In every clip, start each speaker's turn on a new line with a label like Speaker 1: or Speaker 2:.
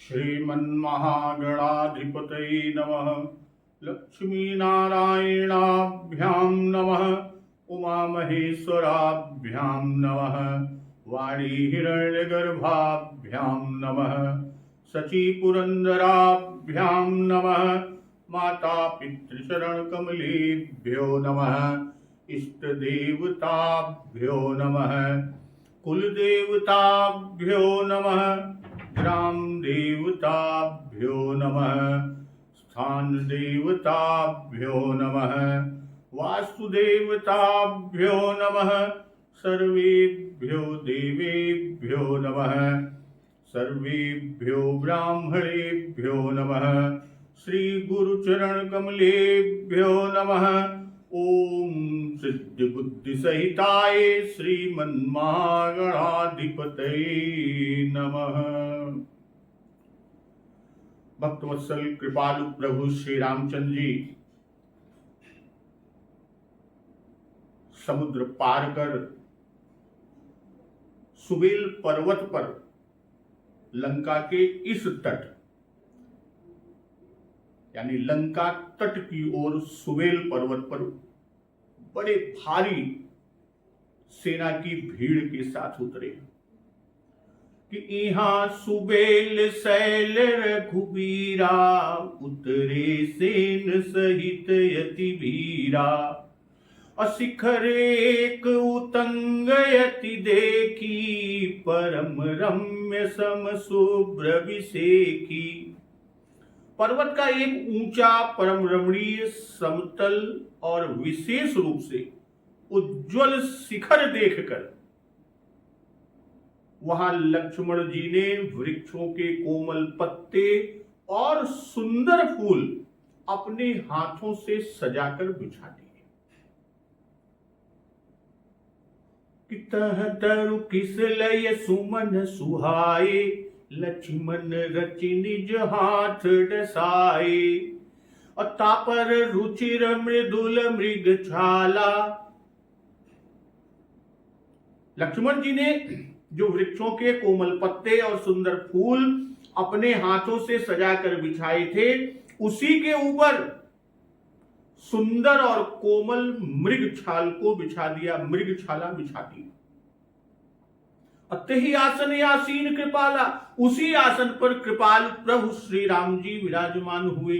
Speaker 1: श्रीमन्महागणाधिपतये नमः। लक्ष्मीनारायणाभ्यां नमः। उमामहेश्वराभ्यां नमः। वाणीहिरण्यगर्भाभ्यां नमः। शचीपुरन्दराभ्यां नमः। माता पितृचरणकमलेभ्यो नमः। इष्टदेवताभ्यो नमः। कुलदेवताभ्यो नमः। ग्राम देवताभ्यो नमः। स्थान देवताभ्यो नमः। वास्तुदेवताभ्यो नमः। सर्वेभ्यो देवेभ्यो नमः। सर्वेभ्यो ब्राह्मणेभ्यो नमः। श्री गुरुचरणकमलेभ्यो नमः। ओम सिद्धि बुद्धि सहिताय श्रीमन्महागणाधिपतये नमः। भक्तवत्सल कृपालु प्रभु श्री रामचंद्र जी समुद्र पार कर सुबेल पर्वत पर लंका के इस तट यानी लंका तट की ओर सुबेल पर्वत पर बड़े भारी सेना की भीड़ के साथ उतरे कि यहाँ सुबेल शैल रघुबीरा उतरे सेन सहित यति वीरा। अशिखर एक उतंग यति देखी परम रम्य सम शुभ्र विषेखी। पर्वत का एक ऊंचा परम रमणीय समतल और विशेष रूप से उज्जवल शिखर देखकर वहां लक्ष्मण जी ने वृक्षों के कोमल पत्ते और सुंदर फूल अपने हाथों से सजाकर बिछा दिए कि तह तरु किस लय सुमन सुहाए। लक्ष्मण रचि निज हाथ डसाए तापर रुचिर मृदुल मृग छाला। लक्ष्मण जी ने जो वृक्षों के कोमल पत्ते और सुंदर फूल अपने हाथों से सजाकर बिछाए थे उसी के ऊपर सुंदर और कोमल मृग छाल को बिछा दिया, मृग छाला बिछा दी। अतहि आसन आसीन कृपाला, उसी आसन पर कृपाल प्रभु श्री राम जी विराजमान हुए।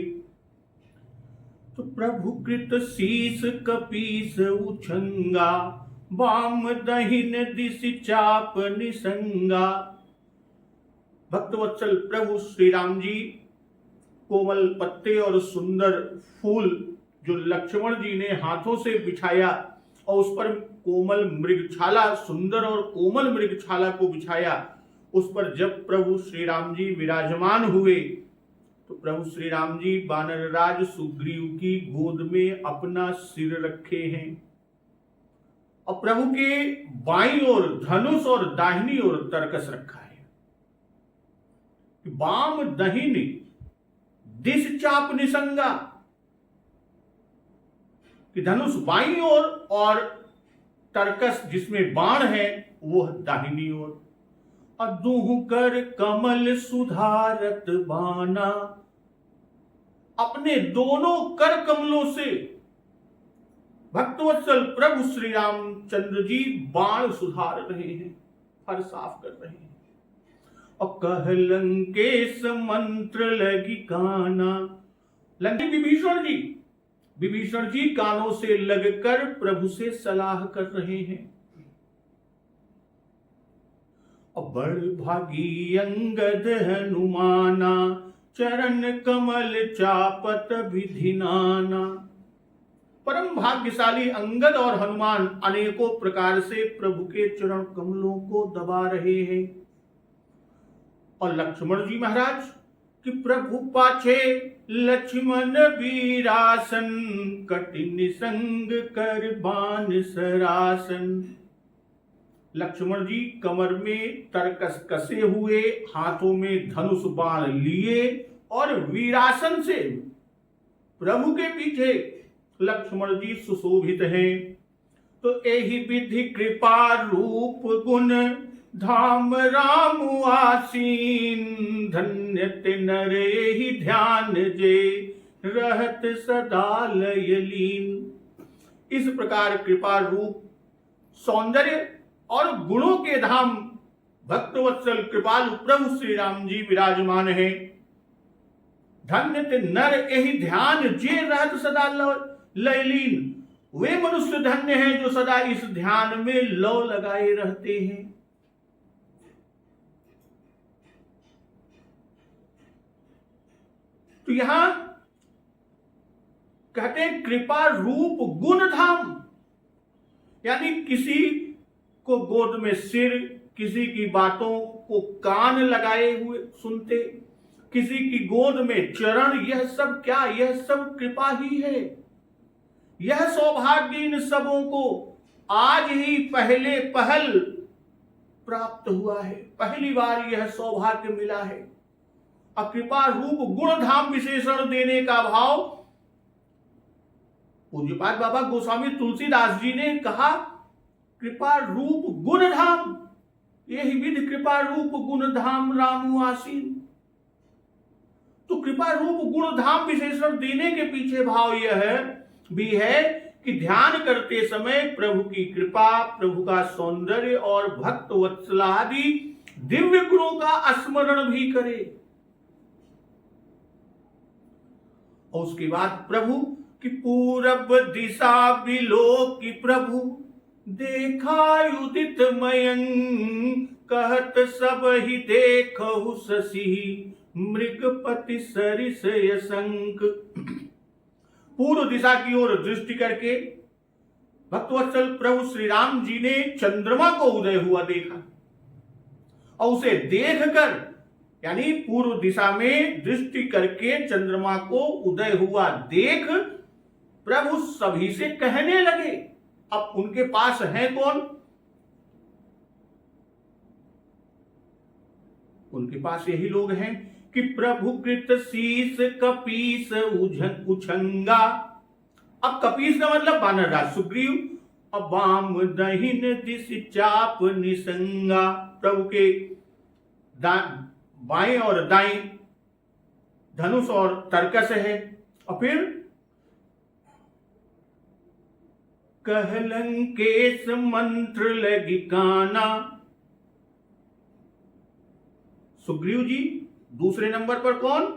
Speaker 1: तो प्रभु कृत शीस कपीस उछंगा वाम दहिन दिश चाप निसंगा। भक्तवत्सल प्रभु श्री राम जी कोमल पत्ते और सुंदर फूल जो लक्ष्मण जी ने हाथों से बिछाया और उस पर कोमल मृगछाला, सुंदर और कोमल मृगछाला को बिछाया, उस पर जब प्रभु श्री राम जी विराजमान हुए तो प्रभु श्री राम जी वानरराज सुग्रीव की गोद में अपना सिर रखे हैं और प्रभु के बाईं ओर धनुष और दाहिनी ओर तरकस रखा है। वाम दहिनी दिश चाप निसंगा कि धनुष बाईं ओर और तरकस जिसमें बाण है वह दाहिनी ओर। अदुह कर कमल सुधारत बाना, अपने दोनों कर कमलों से भक्तवत्सल प्रभु श्री रामचंद्र जी बाण सुधार रहे हैं, फर साफ कर रहे हैं। और कह लंकेश मंत्र लगी काना, लंके विभीषण जी कानों से लगकर प्रभु से सलाह कर रहे हैं। और बड़ भागी अंगद हनुमाना, चरण कमल चापत विधिनाना। परम भाग्यशाली अंगद और हनुमान अनेकों प्रकार से प्रभु के चरण कमलों को दबा रहे हैं। और लक्ष्मण जी महाराज कि प्रभु पाछे लक्ष्मण वीरासन, कठिन संग कर बान सरासन। लक्ष्मण जी कमर में तरकस कसे हुए, हाथों में धनुष बाण लिए और वीरासन से प्रभु के पीछे लक्ष्मण जी सुशोभित हैं। तो एहि विधि कृपा रूप गुण, धाम राम आसीन, धन्य ते नर एहि ध्यान जे, रहत सदा लय लीन। इस प्रकार कृपा रूप सौंदर्य और गुणों के धाम भक्तवत्सल कृपालु प्रभु श्री राम जी विराजमान है। धन्य ते नर एहि ध्यान जे, रहत सदा लय लीन। वे मनुष्य धन्य हैं जो सदा इस ध्यान में लौ लगाए रहते हैं। तो यहां कहते हैं कृपा रूप गुण धाम, यानी किसी को गोद में सिर, किसी की बातों को कान लगाए हुए सुनते, किसी की गोद में चरण, यह सब क्या, यह सब कृपा ही है। यह सौभाग्य इन सबों को आज ही पहल प्राप्त हुआ है, पहली बार यह सौभाग्य मिला है। कृपा रूप गुण धाम विशेषण देने का भाव पूज्यपाद बाबा गोस्वामी तुलसीदास जी ने कहा, कृपा रूप गुण धाम, यही विधि कृपा रूप गुण धाम रामु आसीन। तो कृपा रूप गुण धाम विशेषण देने के पीछे भाव यह भी है कि ध्यान करते समय प्रभु की कृपा, प्रभु का सौंदर्य और भक्त वत्सलादि दिव्य गुणों का स्मरण भी करे। और उसके बाद प्रभु की पूरब दिशा विलोकी प्रभु, देखा उदित मयंक, कहत सब ही देखहु शशि, मृगपति सरिस यशंक। पूर्व दिशा की ओर दृष्टि करके भक्तवत्सल प्रभु श्री राम जी ने चंद्रमा को उदय हुआ देखा, और उसे देखकर, यानी पूर्व दिशा में दृष्टि करके चंद्रमा को उदय हुआ देख प्रभु सभी से कहने लगे। अब उनके पास है कौन? उनके पास यही लोग हैं कि प्रभु कृत शीस कपीस उछंगा। अब कपीस का मतलब वानर राज सुग्रीव, अब वाम दहिन दिश चाप निसंगा। प्रभु के बाएं और दाएं धनुष और तरकस है। और फिर कहलंकेश मंत्र लगी काना। सुग्रीव जी, दूसरे नंबर पर कौन?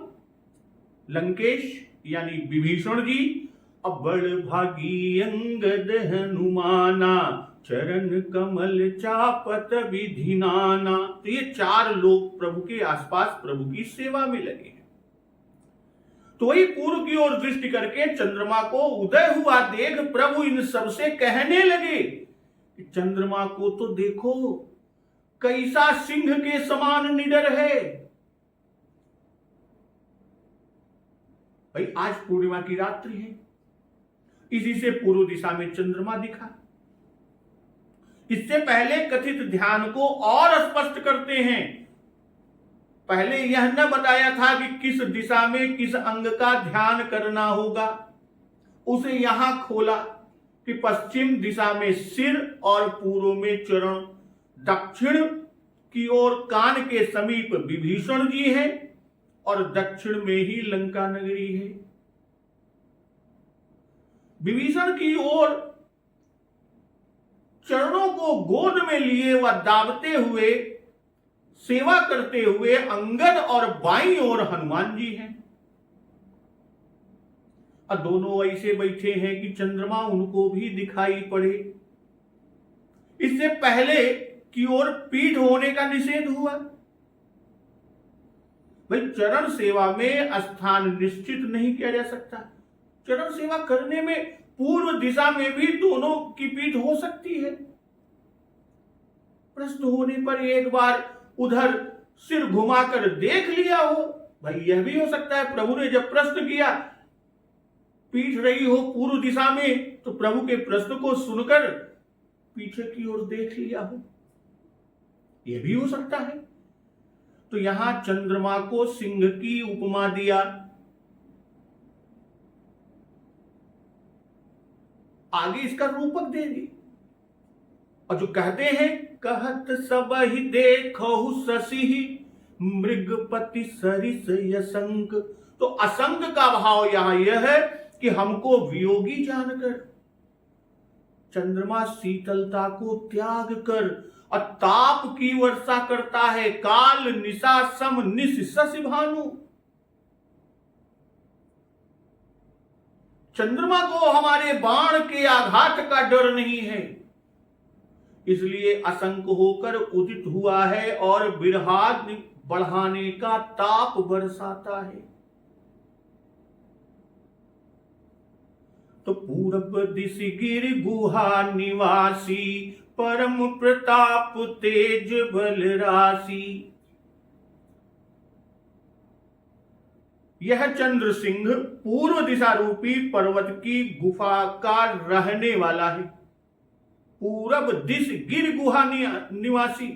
Speaker 1: लंकेश यानी विभीषण जी। अब बड़ भागी अंगद हनुमाना, चरण कमल चापत विधिनाना। तो ये चार लोग प्रभु के आसपास प्रभु की सेवा में लगे हैं। तो वही पूर्व की ओर दृष्टि करके चंद्रमा को उदय हुआ देख प्रभु इन सबसे कहने लगे कि चंद्रमा को तो देखो, कैसा सिंह के समान निडर है। भाई आज पूर्णिमा की रात्रि है, इसी से पूर्व दिशा में चंद्रमा दिखा। इससे पहले कथित ध्यान को और स्पष्ट करते हैं। पहले यह न बताया था कि किस दिशा में किस अंग का ध्यान करना होगा, उसे यहां खोला कि पश्चिम दिशा में सिर और पूर्व में चरण, दक्षिण की ओर कान के समीप विभीषण जी हैं और दक्षिण में ही लंका नगरी है। विभीषण की ओर चरणों को गोद में लिए व दाबते हुए, सेवा करते हुए अंगद और बाईं ओर हनुमान जी हैं। और दोनों ऐसे बैठे हैं कि चंद्रमा उनको भी दिखाई पड़े। इससे पहले की ओर पीठ होने का निषेध हुआ। भाई चरण सेवा में स्थान निश्चित नहीं किया जा सकता। चरण सेवा करने में पूर्व दिशा में भी दोनों की पीठ हो सकती है। प्रश्न होने पर एक बार उधर सिर घुमाकर देख लिया हो, भाई यह भी हो सकता है। प्रभु ने जब प्रश्न किया, पीठ रही हो पूर्व दिशा में, तो प्रभु के प्रश्न को सुनकर पीछे की ओर देख लिया हो, यह भी हो सकता है। तो यहां चंद्रमा को सिंह की उपमा दिया। आगे इसका रूपक देंगे। और जो कहते हैं कहत सब ही देखहु शशि मृगपति सरिस यसंक, तो असंग का भाव यहां यह है कि हमको वियोगी जानकर चंद्रमा शीतलता को त्याग कर और ताप की वर्षा करता है। काल निशा सम निश शशि भानु, चंद्रमा को हमारे बाण के आघात का डर नहीं है, इसलिए असंक होकर उदित हुआ है और बिरहाद बढ़ाने का ताप बरसाता है। तो पूरब दिश गिर गुहा निवासी परम प्रताप तेज बल राशि, यह चंद्र सिंह पूर्व दिशा रूपी पर्वत की गुफा का रहने वाला है। पूरब दिश गिर गुहा निवासी,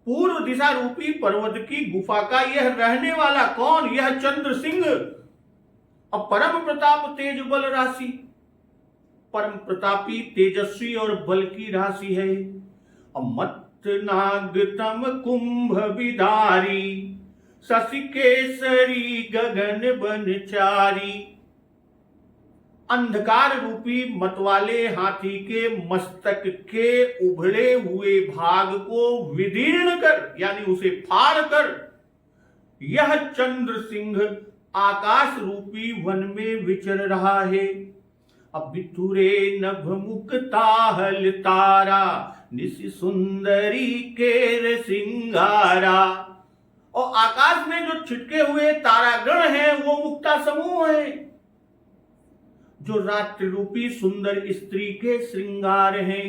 Speaker 1: पूर्व दिशा रूपी पर्वत की गुफा का यह रहने वाला कौन? यह चंद्र सिंह। और परम प्रताप तेज बल राशि, परम प्रतापी तेजस्वी और बल की राशि है। और मत नाग तम कुंभ विदारी शशि केसरी गगन बनचारी, अंधकार रूपी मतवाले हाथी के मस्तक के उभड़े हुए भाग को विदीर्ण कर यानी उसे फाड़ कर यह चंद्र सिंह आकाश रूपी वन में विचर रहा है। अब बितुरे नभ मुक्ताहल तारा निश सुंदरी केर सिंगारा, और आकाश में जो छिटके हुए तारागण हैं वो मुक्ता समूह है जो रात्रि रूपी सुंदर स्त्री के श्रृंगार हैं।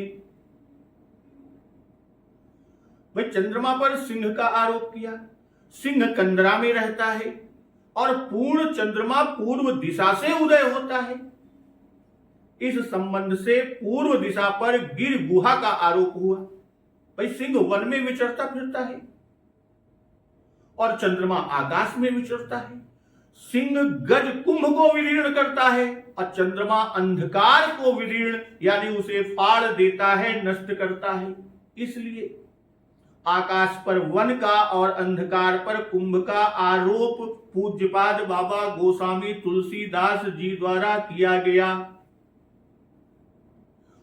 Speaker 1: वह चंद्रमा पर सिंह का आरोप किया। सिंह कंदरा में रहता है और पूर्ण चंद्रमा पूर्व दिशा से उदय होता है। इस संबंध से पूर्व दिशा पर गिर गुहा का आरोप हुआ। भाई सिंह वन में विचरता फिरता है और चंद्रमा आकाश में विचरता है। सिंह गज कुंभ को विदीर्ण करता है और चंद्रमा अंधकार को विदीर्ण यानी उसे फाड़ देता है, नष्ट करता है। इसलिए आकाश पर वन का और अंधकार पर कुंभ का आरोप पूज्यपाद बाबा गोस्वामी तुलसीदास जी द्वारा किया गया।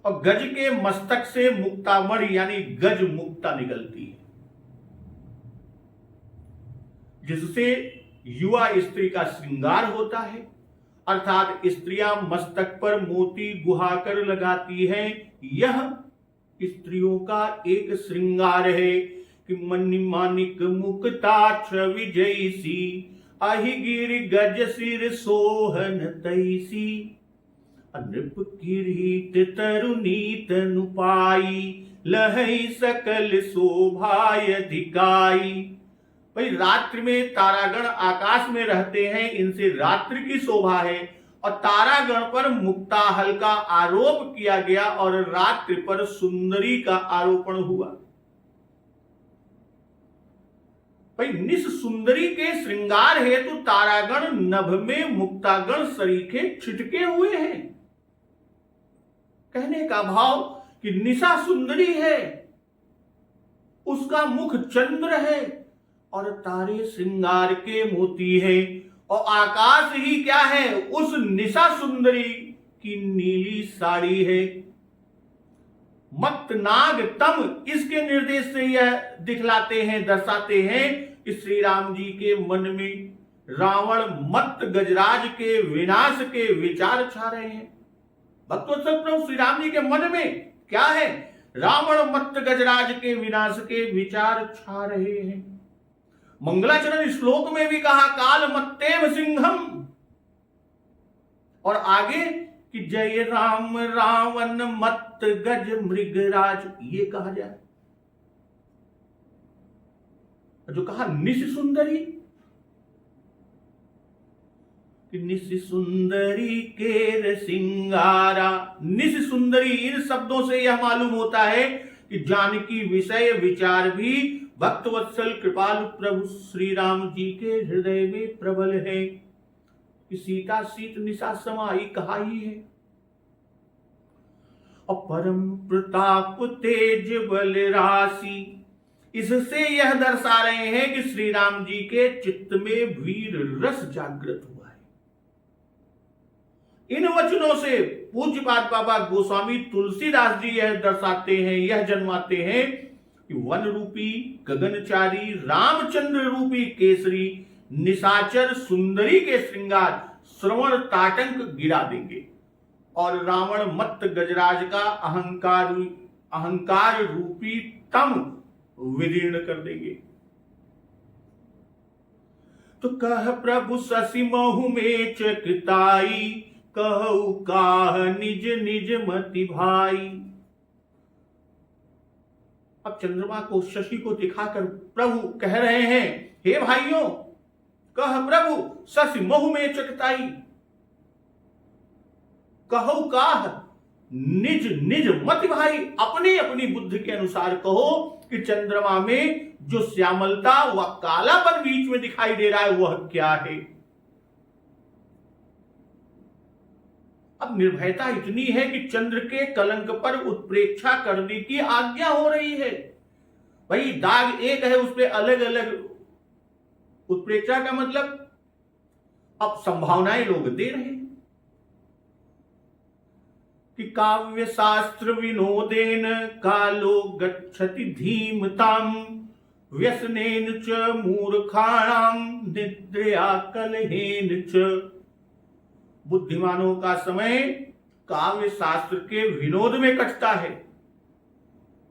Speaker 1: और गज के मस्तक से मुक्तामणि यानी गज मुक्ता निकलती है, जिससे युवा स्त्री का श्रृंगार होता है। अर्थात स्त्रियां मस्तक पर मोती गुहाकर लगाती हैं। यह स्त्रियों का एक श्रृंगार है कि मणि मानिक मुक्ताक्ष विजयसी अहिगिर गज सिर सोहन तैसी नृप किरीट तरुणी तनु पाई लहई सकल शोभाय अधिकाई। भाई रात्रि में तारागण आकाश में रहते हैं, इनसे रात्रि की शोभा है और तारागण पर मुक्ताहल का आरोप किया गया और रात्रि पर सुंदरी का आरोपण हुआ। भाई निश सुंदरी के श्रृंगार हेतु तारागण नभ में मुक्तागण सरीखे छिटके हुए हैं। कहने का भाव कि निशा सुंदरी है, उसका मुख चंद्र है और तारे श्रृंगार के मोती है और आकाश ही क्या है? उस निशा सुंदरी की नीली साड़ी है। मत नाग तम, इसके निर्देश से यह दिखलाते हैं, दर्शाते हैं कि श्री राम जी के मन में रावण मत गजराज के विनाश के विचार छा रहे हैं। भक्तवत्सल प्रभु श्री राम जी के मन में क्या है? रावण मत गजराज के विनाश के विचार छा रहे हैं। मंगलाचरण श्लोक में भी कहा काल मत्तेव सिंहम, और आगे कि जय राम रावण मत गज मृगराज, ये कहा जाए। जो कहा निश सुंदरी, निश सुंदरी केर सिंगारा। निश सुंदरी, इन शब्दों से यह मालूम होता है कि जानकी विषय विचार भी भक्तवत्सल कृपालु प्रभु श्री राम जी के हृदय में प्रबल है। कि सीता शीत निशा समाई कहा ही है। अपरम प्रताप तेज बल राशि। इससे यह दर्शा रहे हैं कि श्री राम जी के चित्त में वीर रस जागृत हुआ है। इन वचनों से पूज्यपाद बाबा गोस्वामी तुलसीदास जी यह दर्शाते हैं, यह जन्माते हैं कि वन रूपी गगनचारी रामचंद्र रूपी केसरी निशाचर सुंदरी के श्रृंगार श्रवण ताटंक गिरा देंगे और रावण मत्त गजराज का अहंकार रूपी तम विदीर्ण कर देंगे। तो कह प्रभु शशि महु में चकिताई, कहु काह निज निज मति भाई। अब चंद्रमा को शशि को दिखाकर प्रभु कह रहे हैं, हे भाइयों, कह प्रभु शशि महु में चकिताई, कहो काह निज निज मति भाई। अपनी अपनी बुद्धि के अनुसार कहो कि चंद्रमा में जो श्यामलता व कालापन बीच में दिखाई दे रहा है वह क्या है। अब निर्भयता इतनी है कि चंद्र के कलंक पर उत्प्रेक्षा करने की आज्ञा हो रही है। भाई दाग एक है, उस पर अलग अलग उत्प्रेक्षा का मतलब अब संभावनाएं लोग दे रहे हैं कि काव्य शास्त्र विनोदेन कालो गच्छति धीमताम, व्यसनेन च मूर्खाणाम निद्रया कलहेन च। बुद्धिमानों का समय काव्य शास्त्र के विनोद में कटता है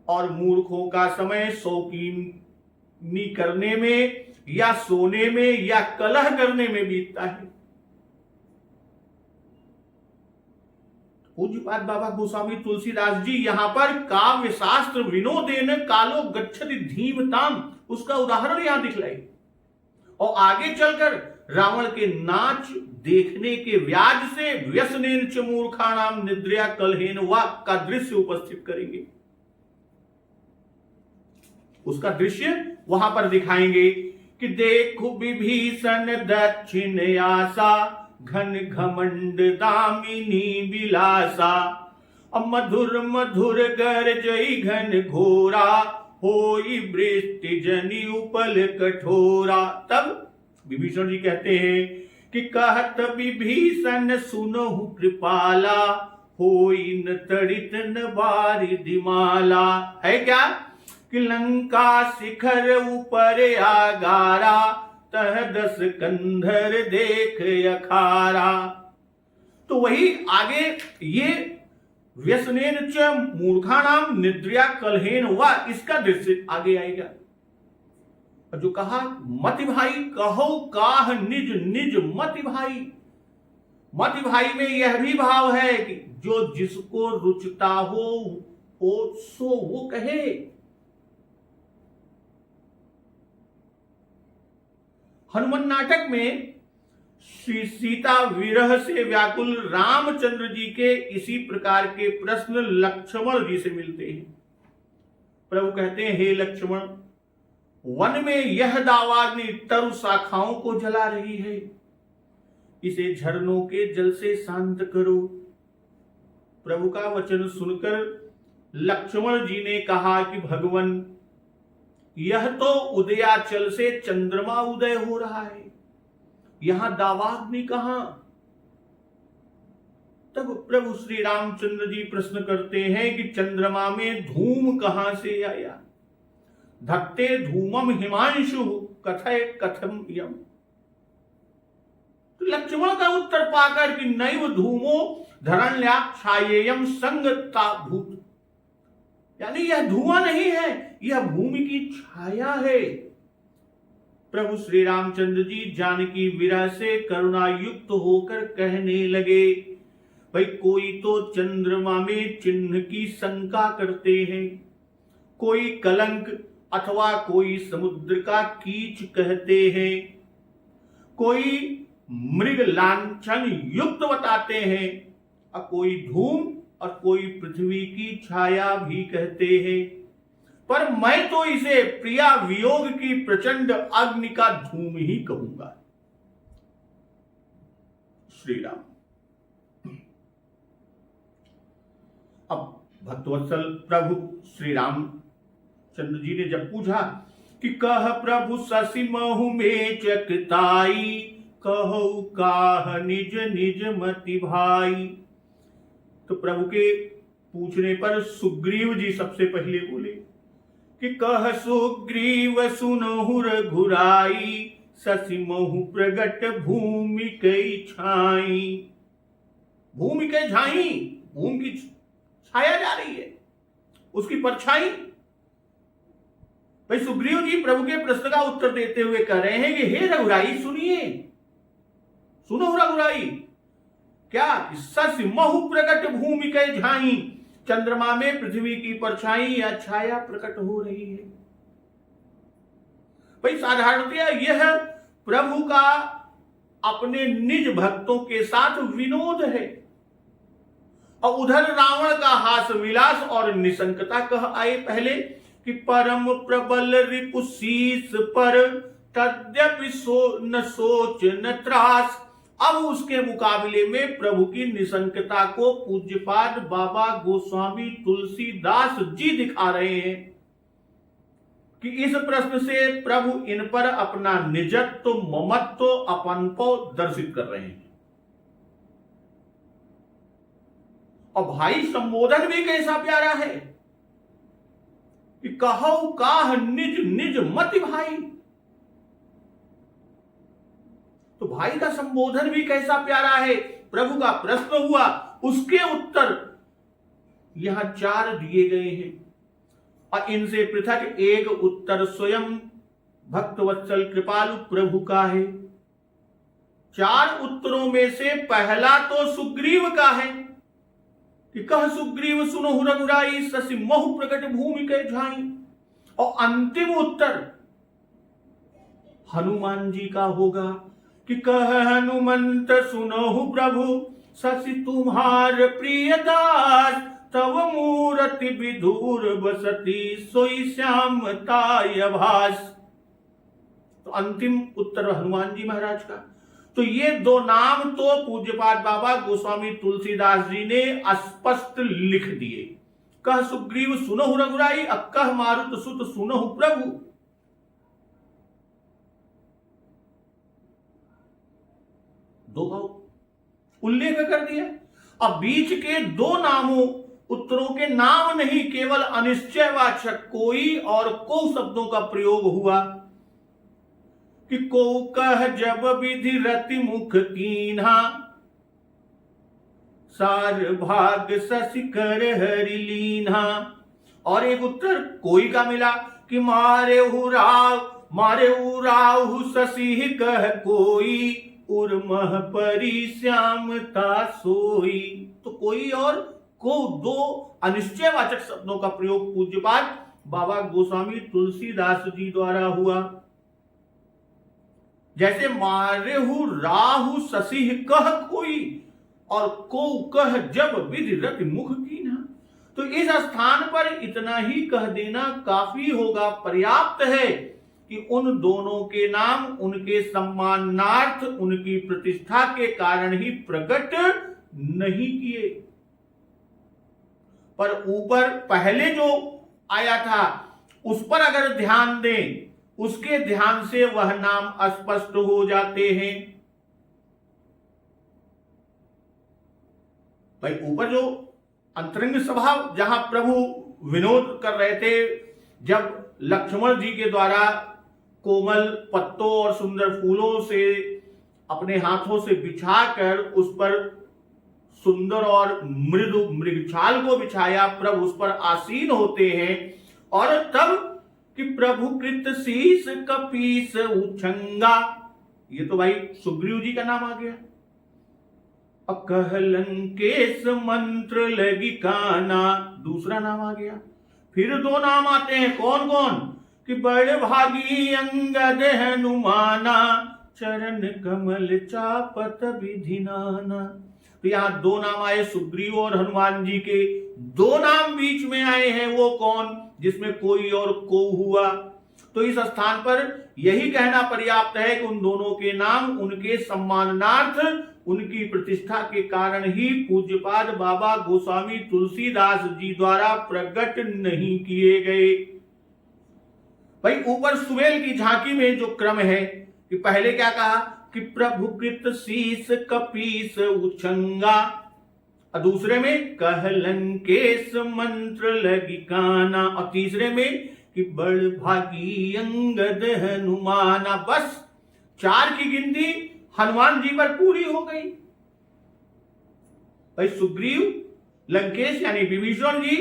Speaker 1: और मूर्खों का समय शौकीनी करने में या सोने में या कलह करने में बीतता है। पूज्यपाद बाबा गोस्वामी तुलसीदास जी यहां पर काव्य शास्त्र विनोदेन कालो गच्छति धीमताम उसका उदाहरण यहां दिखलाई और आगे चलकर रावण के नाच देखने के व्याज से व्यसनेन च मूर्खाणाम निद्रया कलहेन वा का दृश्य उपस्थित करेंगे। उसका दृश्य वहां पर दिखाएंगे कि देखो विभीषण दक्षिण आशा, घन घमंड दामिनी विलासा, मधुर मधुर गर्जई घन घोरा, होई वृष्टि जनि उपल कठोरा। तब विभीषण जी कहते हैं कि कहत विभीषण सुनहु कृपाला, होई न तड़ित न बारिधि माला। है क्या कि लंका शिखर ऊपर आगारा, तह 10 कंधर देख अखारा। तो वही आगे ये व्यसनेन च मूर्खाणाम निद्रया कलहेन वा इसका दृश्य आगे आएगा। और जो कहा मति भाई, कहो काह निज निज मति भाई। मति भाई में यह भी भाव है कि जो जिसको रुचता हो सो वो कहे। हनुमान नाटक में श्री सीता विरह से व्याकुल रामचंद्र जी के इसी प्रकार के प्रश्न लक्ष्मण जी से मिलते हैं। प्रभु कहते हैं, हे लक्ष्मण, वन में यह दावाग्नि तरु शाखाओं को जला रही है, इसे झरनों के जल से शांत करो। प्रभु का वचन सुनकर लक्ष्मण जी ने कहा कि भगवान, यह तो उदयाचल से चंद्रमा उदय हो रहा है, यहां दावाग्नि कहां। तब प्रभु श्री रामचंद्र जी प्रश्न करते हैं कि चंद्रमा में धूम कहां से आया। धत्ते धूमम हिमांशु कथय कथम यम। तो लक्ष्मण का उत्तर पाकर कि नैव धूमो धरण्या छायेयम संगता भूत, यानी यह धुआं नहीं है, यह भूमि की छाया है। प्रभु श्री रामचंद्र जी जानकी विरह से करुणा युक्त होकर कहने लगे, भाई कोई तो चंद्रमा में चिन्ह की शंका करते हैं, कोई कलंक अथवा कोई समुद्र का कीच कहते हैं, कोई मृग लांछन युक्त बताते हैं, और कोई धूम और कोई पृथ्वी की छाया भी कहते हैं। पर मैं तो इसे प्रिया वियोग की प्रचंड अग्नि का धूम ही कहूंगा। श्री राम। अब भक्तवत्सल प्रभु श्री रामचंद्र जी ने जब पूछा कि कह प्रभु शशि महु में चकताई, कहु काह निज निज मति भाई। तो प्रभु के पूछने पर सुग्रीव जी सबसे पहले बोले कि कह सुग्रीव सुनहु रघुराई, शशि महु प्रगट भूमि कई छाई। भूमि कई छाई, भूमि की छाया जा रही है, उसकी परछाई। भाई सुग्रीव जी प्रभु के प्रश्न का उत्तर देते हुए कह रहे हैं कि हे रघुराई सुनिए, सुनो रघुराई, क्या शशि महु प्रगट भूमि कई छाई, चंद्रमा में पृथ्वी की परछाई या छाया प्रकट हो रही है। भाई साधारणतया यह प्रभु का अपने निज भक्तों के साथ विनोद है, और उधर रावण का हास विलास और निशंकता कह आए पहले कि परम प्रबल रिपु शीस पर, तद्यपि न सोच न त्रास। अब उसके मुकाबले में प्रभु की निशंकता को पूज्यपाद बाबा गोस्वामी तुलसीदास जी दिखा रहे हैं कि इस प्रश्न से प्रभु इन पर अपना निजत्व ममत्व अपनपो दर्शित कर रहे हैं। और भाई संबोधन भी कैसा प्यारा है कि कहो काह निज निज मति भाई। तो भाई का संबोधन भी कैसा प्यारा है। प्रभु का प्रश्न हुआ, उसके उत्तर यहां 4 दिए गए हैं, और इनसे पृथक एक उत्तर स्वयं भक्तवत्सल कृपालु प्रभु का है। 4 उत्तरों में से पहला तो सुग्रीव का है कि कह सुग्रीव सुनहु रघुराई, शशि महु प्रगट भूमि कई छाई। और अंतिम उत्तर हनुमान जी का होगा कि कह हनुमंत सुनहु प्रभु, शशि तुम्हार प्रिय दास, तव मूरति विधुर बसती, सोई श्यामताय भास। तो अंतिम उत्तर हनुमान जी महाराज का। तो ये 2 नाम तो पूज्यपाद बाबा गोस्वामी तुलसीदास जी ने स्पष्ट लिख दिए। कह सुग्रीव सुनहु रघुराई, कह मारुत सुत सुनहु प्रभु। दो उल्लेख कर दिया। अब बीच के 2 नामों उत्तरों के नाम नहीं, केवल अनिश्चयवाचक कोई और को शब्दों का प्रयोग हुआ कि को कह जब विधि रति मुख कीन्हा, सार भाग शशि कर हरि लीन्हा। और एक उत्तर कोई का मिला कि मारे उराव शशि कह कोई, उर्मह परि श्यामता सोई। तो कोई और को 2 अनिश्चयवाचक शब्दों का प्रयोग पूज्यपाद बाबा गोस्वामी तुलसीदास जी द्वारा हुआ। जैसे मारेहु राहु शशि कह कोई, और को कह जब विधि रति मुख कीन्हा। तो इस स्थान पर इतना ही कह देना काफी होगा, पर्याप्त है कि उन दोनों के नाम उनके सम्मानार्थ, उनकी प्रतिष्ठा के कारण ही प्रकट नहीं किए। पर ऊपर पहले जो आया था उस पर अगर ध्यान दें, उसके ध्यान से वह नाम स्पष्ट हो जाते हैं। भाई ऊपर जो अंतरंग स्वभाव जहां प्रभु विनोद कर रहे थे, जब लक्ष्मण जी के द्वारा कोमल पत्तों और सुंदर फूलों से अपने हाथों से बिछाकर उस पर सुंदर और मृदु मृगछाल को बिछाया, प्रभु उस पर आसीन होते हैं। और तब कि प्रभु कृत शीस कपीस उछंगा, ये तो भाई सुग्रीव जी का नाम आ गया। कह लंकेश मंत्र लगी काना, दूसरा नाम आ गया। फिर 2 नाम आते हैं, कौन कौन कि बड़ भागी अंगद हनुमाना, चरण कमल चापत विधिनाना। तो यहां 2 नाम आए सुग्रीव और हनुमान जी के। 2 नाम बीच में आए हैं, वो कौन जिसमें कोई और को हुआ। तो तो इस स्थान पर यही कहना पर्याप्त है कि उन दोनों के नाम उनके सम्मानार्थ, उनकी प्रतिष्ठा के कारण ही पूज्यपाद बाबा गोस्वामी तुलसीदास जी द्वारा प्रकट नहीं किए गए। भाई ऊपर सुमेल की झांकी में जो क्रम है कि पहले क्या कहा कि प्रभु कृत शीस कपीस उछंगा, और दूसरे में कह लंकेश मंत्र लगी काना, और तीसरे में कि बड़ भागी अंगद हनुमाना। बस 4 की गिनती हनुमान जी पर पूरी हो गई। भाई सुग्रीव, लंकेश यानी विभीषण जी,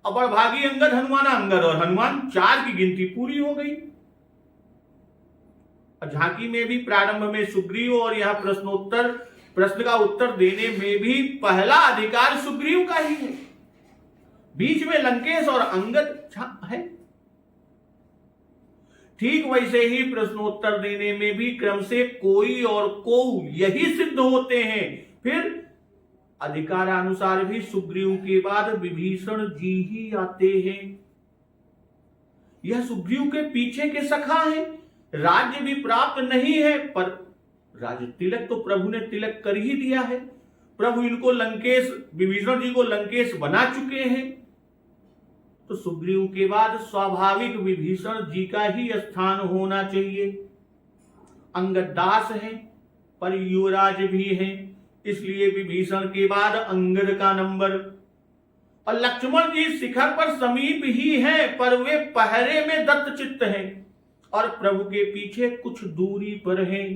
Speaker 1: और बड़ भागी अंगद हनुमान, अंगद और हनुमान, 4 की गिनती पूरी हो गई। झांकी में भी प्रारंभ में सुग्रीव और यह प्रश्न का उत्तर देने में भी पहला अधिकार सुग्रीव का ही है, बीच में लंकेश और अंगद है। ठीक वैसे ही प्रश्नोत्तर देने में भी क्रम से कोई और को यही सिद्ध होते हैं। फिर अधिकारानुसार भी सुग्रीव के बाद विभीषण जी ही आते हैं। यह सुग्रीव के पीछे के सखा हैं, राज्य भी प्राप्त नहीं है, पर राज तिलक तो प्रभु ने तिलक कर ही दिया है। प्रभु इनको लंकेश, विभीषण जी को लंकेश बना चुके हैं, तो सुग्रीव के बाद स्वाभाविक विभीषण जी का ही स्थान होना चाहिए। अंगद दास हैं, पर युवराज भी हैं, इसलिए विभीषण के बाद अंगद का नंबर। और लक्ष्मण जी शिखर पर समीप ही हैं, पर वे पहरे में दत्तचित्त हैं और प्रभु के पीछे कुछ दूरी पर हैं।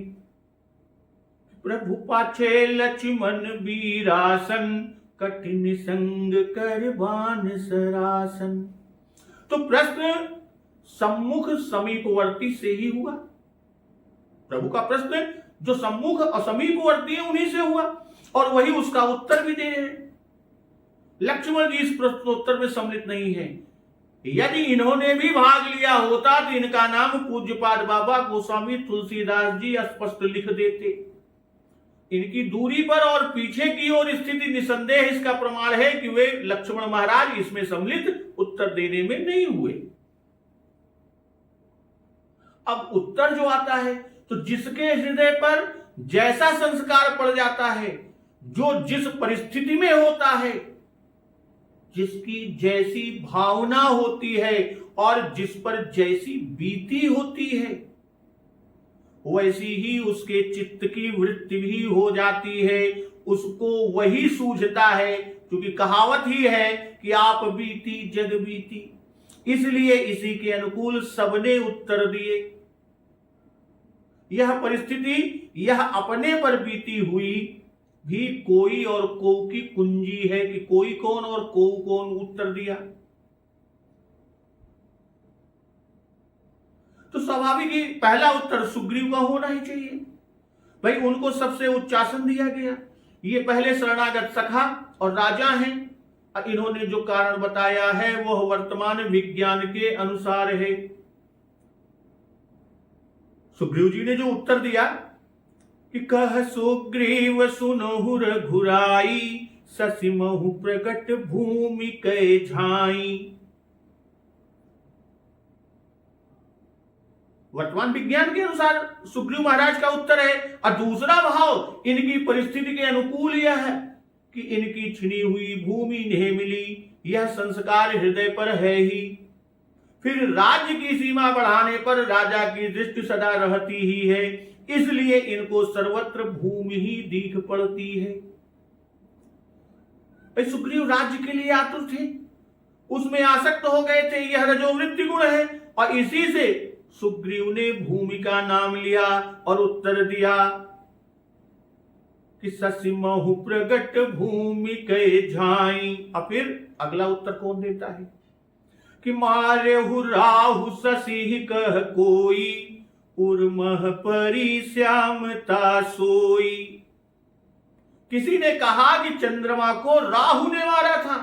Speaker 1: प्रभु पाछे लक्ष्मण वीरासन, कठिन संग कर बान सरासन। तो प्रश्न सम्मुख समीपवर्ती से ही हुआ। प्रभु का प्रश्न जो सम्मुख और समीपवर्ती है उन्हीं से हुआ, और वही उसका उत्तर भी दे रहे हैं। लक्ष्मण जी इस प्रश्नोत्तर में सम्मिलित नहीं है। यदि इन्होंने भी भाग लिया होता तो इनका नाम पूज्यपाद बाबा गोस्वामी तुलसीदास जी स्पष्ट लिख देते। इनकी दूरी पर और पीछे की ओर स्थिति निसंदेह इसका प्रमाण है कि वे लक्ष्मण महाराज इसमें सम्मिलित उत्तर देने में नहीं हुए। अब उत्तर जो आता है तो जिसके हृदय पर जैसा संस्कार पड़ जाता है, जो जिस परिस्थिति में होता है, जिसकी जैसी भावना होती है और जिस पर जैसी बीती होती है, वैसी ही उसके चित्त की वृत्ति भी हो जाती है, उसको वही सूझता है। क्योंकि कहावत ही है कि आप बीती जग बीती, इसलिए इसी के अनुकूल सबने उत्तर दिए। यह परिस्थिति, यह अपने पर बीती हुई भी कोई और को की कुंजी है कि कोई कौन और को कौन उत्तर दिया। तो स्वाभाविक ही पहला उत्तर सुग्रीव का होना ही चाहिए। भाई उनको सबसे उच्च आसन दिया गया, ये पहले शरणागत सखा और राजा हैं। इन्होंने जो कारण बताया है वह वर्तमान विज्ञान के अनुसार है। सुग्रीव जी ने जो उत्तर दिया कि कह सुग्रीव सुनहु रघुराई, ससिमहु प्रकट भूमि कै झाई। वर्तमान विज्ञान के अनुसार सुग्रीव महाराज का उत्तर है। और दूसरा भाव इनकी परिस्थिति के अनुकूल यह है कि इनकी छिनी हुई भूमि नहीं मिली, यह संस्कार हृदय पर है ही। फिर राज्य की सीमा बढ़ाने पर राजा की दृष्टि सदा रहती ही है, इसलिए इनको सर्वत्र भूमि ही दीख पड़ती है। सुग्रीव राज्य के लिए आतुर थे, उसमें आसक्त हो गए थे, यह रजोवृत्ति गुण है। और इसी से सुग्रीव ने भूमि का नाम लिया और उत्तर दिया कि ससिमहु प्रगट भूमि कै झाई। और फिर अगला उत्तर कौन देता है कि मारेहु राहु शशि कह कोई, उर्मह परी श्यामता सोई। किसी ने कहा कि चंद्रमा को राहु ने मारा था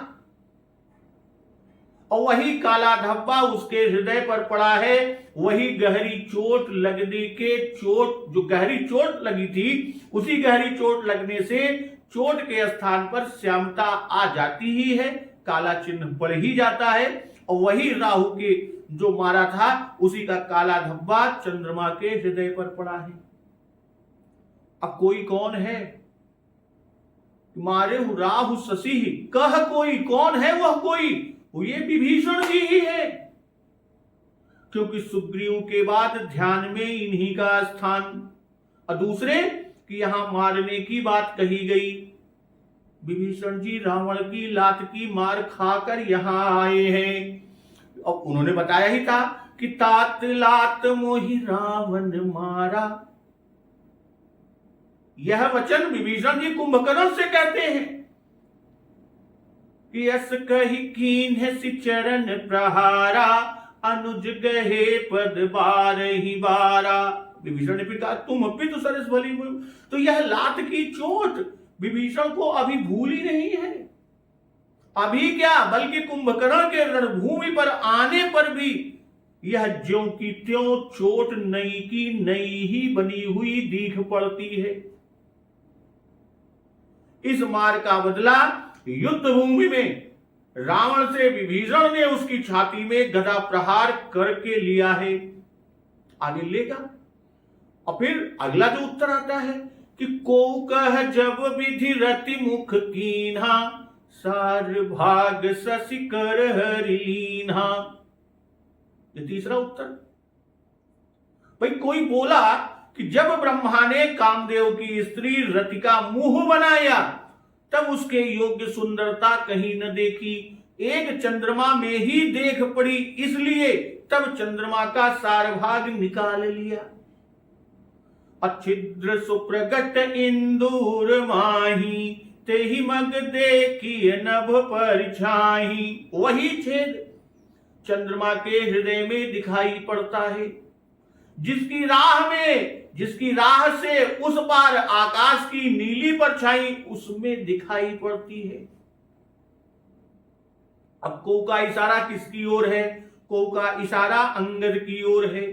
Speaker 1: और वही काला धब्बा उसके हृदय पर पड़ा है। वही गहरी चोट लगने के जो गहरी चोट लगी थी, उसी गहरी चोट लगने से चोट के स्थान पर श्यामता आ जाती ही है, काला चिन्ह पड़ ही जाता है। और वही राहु के जो मारा था उसी का काला धब्बा चंद्रमा के हृदय पर पड़ा है। अब कोई कौन है? मारे राहु शशि कह कोई, कौन है वह कोई? वो ये विभीषण जी ही है, क्योंकि सुग्रीव के बाद ध्यान में इन्हीं का स्थान। और दूसरे कि यहां मारने की बात कही गई, विभीषण जी रावण की लात की मार खाकर यहां आए हैं। और उन्होंने बताया ही था कि तात लात मोहि रावण मारा। यह वचन विभीषण जी कुंभकर्ण से कहते हैं कि यस कही कीन है सि चरण प्रहारा, अनुज गहे पद बार ही बारा। विभीषण ने भी कहा तुम भी तो सरस भली हो। तो यह लात की चोट विभीषण को अभी भूली नहीं है। अभी क्या, बल्कि कुंभकर्ण के रणभूमि पर आने पर भी यह ज्यों की त्यों चोट नई की नई ही बनी हुई दिख पड़ती है। इस मार का बदला युद्ध भूमि में रावण से विभीषण ने उसकी छाती में गदा प्रहार करके लिया है। आगे लेगा और फिर अगला जो उत्तर आता है कि को कह जब विधि रति मुख कीन्हा, सार भाग शशि कर हरीन्हा। ये तीसरा उत्तर। भाई कोई बोला कि जब ब्रह्मा ने कामदेव की स्त्री रति का मुंह बनाया तब उसके योग्य सुंदरता कहीं न देखी, एक चंद्रमा में ही देख पड़ी, इसलिए तब चंद्रमा का सार भाग निकाल लिया। अच्छिद्र सुप्रगट इंदूर माही, ते ही मग देखी नभ परछाई। वही छेद चंद्रमा के हृदय में दिखाई पड़ता है, जिसकी राह से उस पार आकाश की नीली परछाई उसमें दिखाई पड़ती है। अब को का इशारा किसकी ओर है? को का इशारा अंगद की ओर है,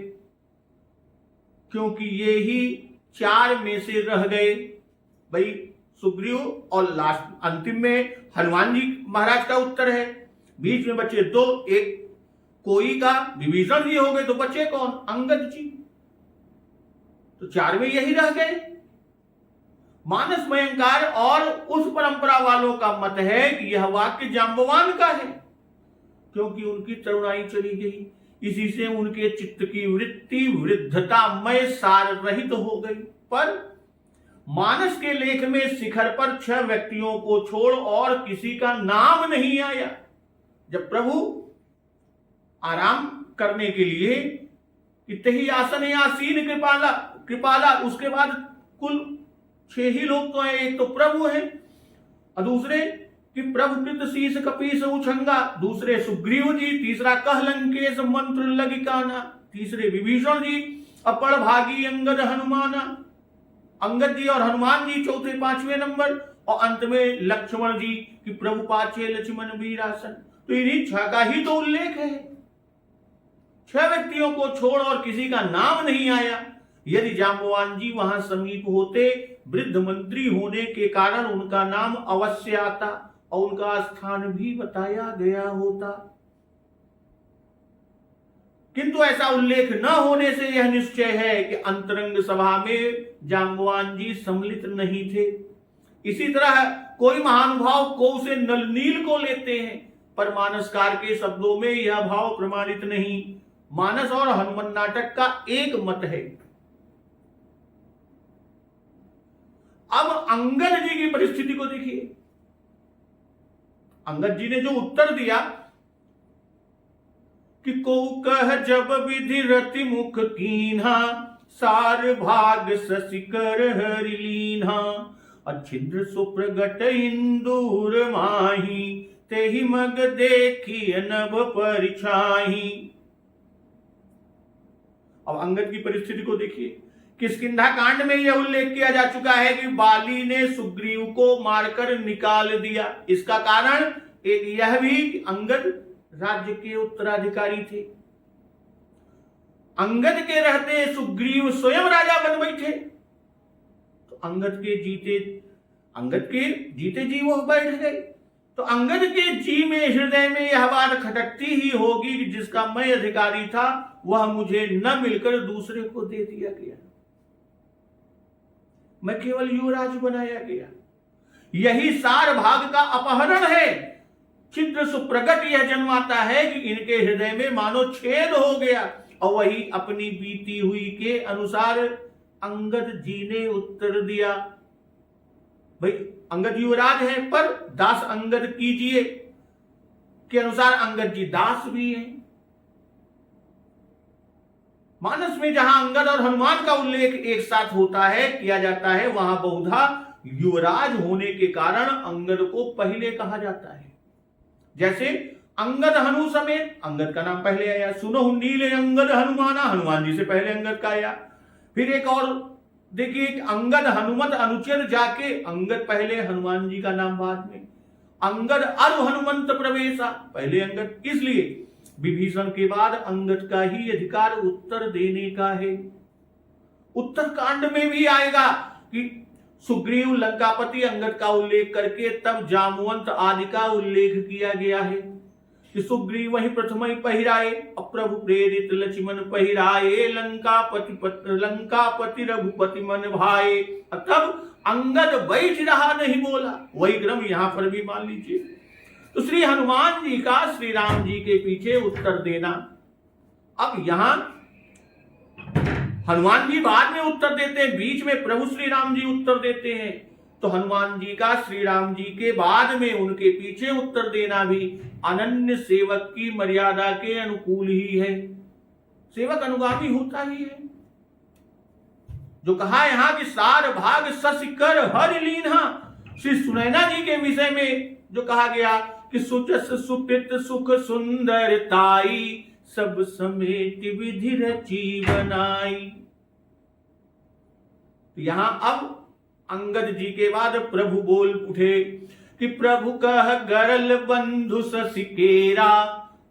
Speaker 1: क्योंकि ये ही चार में से रह गए। भाई सुग्रीव और लास्ट अंतिम में हनुमान जी महाराज का उत्तर है। बीच में बचे दो, एक कोई का विभीषण जी हो गए, तो बचे कौन? अंगद जी। तो चार में यही रह गए। मानस मयंकार और उस परंपरा वालों का मत है कि यह वाक्य जांबवान का है, क्योंकि उनकी तरुणाई चली गई, इसी से उनके चित्त की वृत्ति वृद्धतामय सार रहित हो गई। पर मानस के लेख में शिखर पर 6 व्यक्तियों को छोड़ और किसी का नाम नहीं आया। जब प्रभु आराम करने के लिए इतने आसन आसीन कृपाला, उसके बाद कुल 6 ही लोग तो हैं। एक तो प्रभु है, और दूसरे कि प्रभु कृत शीस कपीस उछंगा, दूसरे सुग्रीव जी, तीसरा कह लंकेश मंत्र लगिकाना, तीसरे विभीषण जी, अपर भागी अंगद हनुमाना। अंगद जी और हनुमान जी चौथे 5वें नंबर, और अंत में लक्ष्मण जी कि प्रभु पाचे लक्ष्मण वीरासन। तो इन्हीं 6 का ही तो उल्लेख है। 6 व्यक्तियों को छोड़ और किसी का नाम नहीं आया। यदि जांबवान जी वहां समीप होते, वृद्ध मंत्री होने के कारण उनका नाम अवश्य आता और उनका स्थान भी बताया गया होता, किंतु ऐसा उल्लेख न होने से यह निश्चय है कि अंतरंग सभा में जांबवान जी सम्मिलित नहीं थे। इसी तरह कोई महानुभाव को से नलनील को लेते हैं, पर मानसकार के शब्दों में यह भाव प्रमाणित नहीं। मानस और हनुमान नाटक का एक मत है। अब अंगद जी की परिस्थिति को देखिए। अंगद जी ने जो उत्तर दिया कि को कह जब विधि रति मुख कीन्हा, सार भाग शशि कर हरिलीन्हा, अच्छिद्र सुप्रगट इंदूर माही, ते ही मग देखी नभ परिछाही। अब अंगद की परिस्थिति को देखिए। किष्किंधा कांड में यह उल्लेख किया जा चुका है कि बाली ने सुग्रीव को मारकर निकाल दिया। इसका कारण एक यह भी कि अंगद राज्य के उत्तराधिकारी थे। अंगद के रहते सुग्रीव स्वयं राजा बन बैठे, तो अंगद के जीते जी वो बैठ गए। तो अंगद के जी में, हृदय में यह बात खटकती ही होगी कि जिसका मैं अधिकारी था वह मुझे न मिलकर दूसरे को दे दिया गया, मैं केवल युवराज बनाया गया। यही सार भाग का अपहरण है। छिद्र सुप्रगट यह जन्माता है कि इनके हृदय में मानो छेद हो गया। और वही अपनी बीती हुई के अनुसार अंगद जी ने उत्तर दिया। भाई अंगद युवराज है, पर दास अंगद कीजिए के अनुसार अंगद जी दास भी हैं। मानस में जहां अंगद और हनुमान का उल्लेख एक साथ होता है, किया जाता है, वहां बहुधा युवराज होने के कारण अंगद को पहले कहा जाता है। जैसे अंगद हनु समेत, अंगद का नाम पहले आया। सुनो नील अंगद हनुमाना, हनुमान जी से पहले अंगद का आया। फिर एक और देखिए, अंगद हनुमत अनुचर जाके, अंगद पहले, हनुमान जी का नाम बाद में। अंगद अरु हनुमंत प्रवेशा, पहले अंगद। इसलिए विभीषण के बाद अंगद का ही अधिकार उत्तर देने का है। उत्तर कांड में भी आएगा कि सुग्रीव लंकापति अंगद का उल्लेख करके तब जामवंत आदि का उल्लेख किया गया है कि सुग्रीव वही प्रथम ही पहिराए, अप्रभु प्रेरित लक्ष्मण पहिराए, लंकापति रघुपति मन भाए। तब अंगद बैठ रहा, नहीं बोला। वही क्रम यहां पर भी मान लीजिए। तो श्री हनुमान जी का श्री राम जी के पीछे उत्तर देना। अब यहां हनुमान जी बाद में उत्तर देते हैं, बीच में प्रभु श्री राम जी उत्तर देते हैं। तो हनुमान जी का श्री राम जी के बाद में उनके पीछे उत्तर देना भी अनन्य सेवक की मर्यादा के अनुकूल ही है। सेवक अनुगामी होता ही है। जो कहा यहां कि सार भाग सस कर हर लीन्हा, श्री सुनैना जी के विषय में जो कहा गया कि सुजस सुपित सुख सुंदरताई, सब समेत विधि रची बनाई। तो यहां अब अंगद जी के बाद प्रभु बोल उठे कि प्रभु कह गरल बंधु ससिकेरा,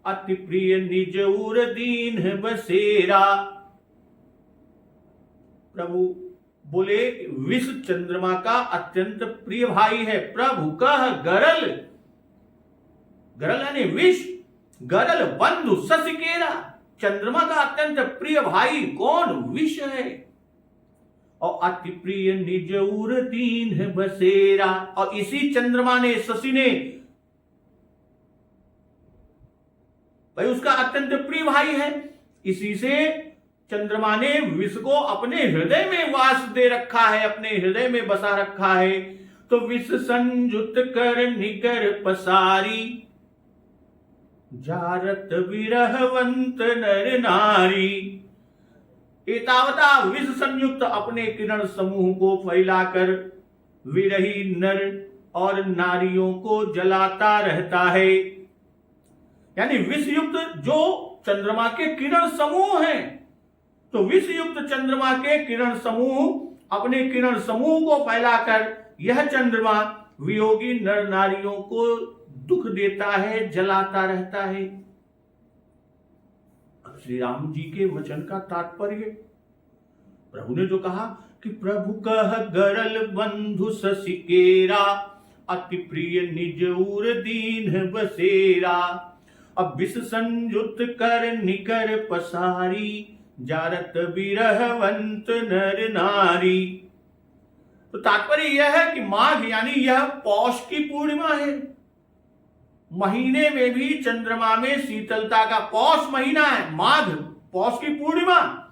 Speaker 1: अति प्रिय निज उर दीन बसेरा। प्रभु बोले विष चंद्रमा का अत्यंत प्रिय भाई है। प्रभु कह गरल, गरल यानी विष, गरल बंधु ससिकेरा, चंद्रमा का अत्यंत प्रिय भाई कौन? विष है। और अति प्रिय निज उर दीन बसेरा, और इसी चंद्रमा ने, शशि ने, भाई उसका अत्यंत प्रिय भाई है। इसी से चंद्रमा ने विष को अपने हृदय में वास दे रखा है, अपने हृदय में बसा रखा है। तो विष संयुत कर निकर पसारी, जारत विरहवंत नर नारी। एतावता विष संयुक्त अपने किरण समूह को फैलाकर विरही नर और नारियों को जलाता रहता है। यानी विष युक्त जो चंद्रमा के किरण समूह हैं, तो विष युक्त चंद्रमा के किरण समूह अपने किरण समूह को फैलाकर यह चंद्रमा वियोगी नर नारियों को दुख देता है, जलाता रहता है। श्री राम जी के वचन का तात्पर्य, प्रभु ने जो कहा कि प्रभु कह गरल बंधु ससिकेरा, अति प्रिय निज उर दीन बसेरा। अब विष संयुत कर निकर पसारी, जारत विरहवंत नर नारी। तो तात्पर्य यह है कि माघ यानी यह पौष की पूर्णिमा है। महीने में भी चंद्रमा में शीतलता का, पौष महीना है, माघ पौष की पूर्णिमा,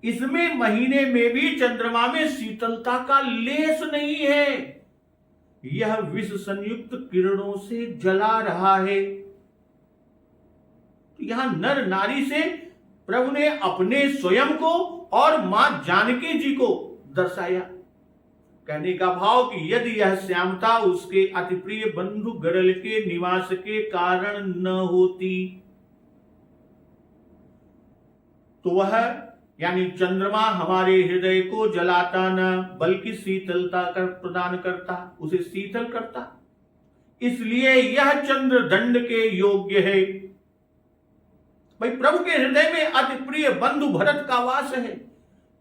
Speaker 1: इसमें महीने में भी चंद्रमा में शीतलता का लेस नहीं है। यह विष संयुक्त किरणों से जला रहा है। तो यहां नर नारी से प्रभु ने अपने स्वयं को और मां जानकी जी को दर्शाया। कहने का भाव कि यदि यह श्यामता उसके अति प्रिय बंधु गरल के निवास के कारण न होती, तो वह यानी चंद्रमा हमारे हृदय को जलाता न, बल्कि शीतलता कर प्रदान करता, उसे शीतल करता। इसलिए यह चंद्र दंड के योग्य है। भाई प्रभु के हृदय में अति प्रिय बंधु भरत का वास है।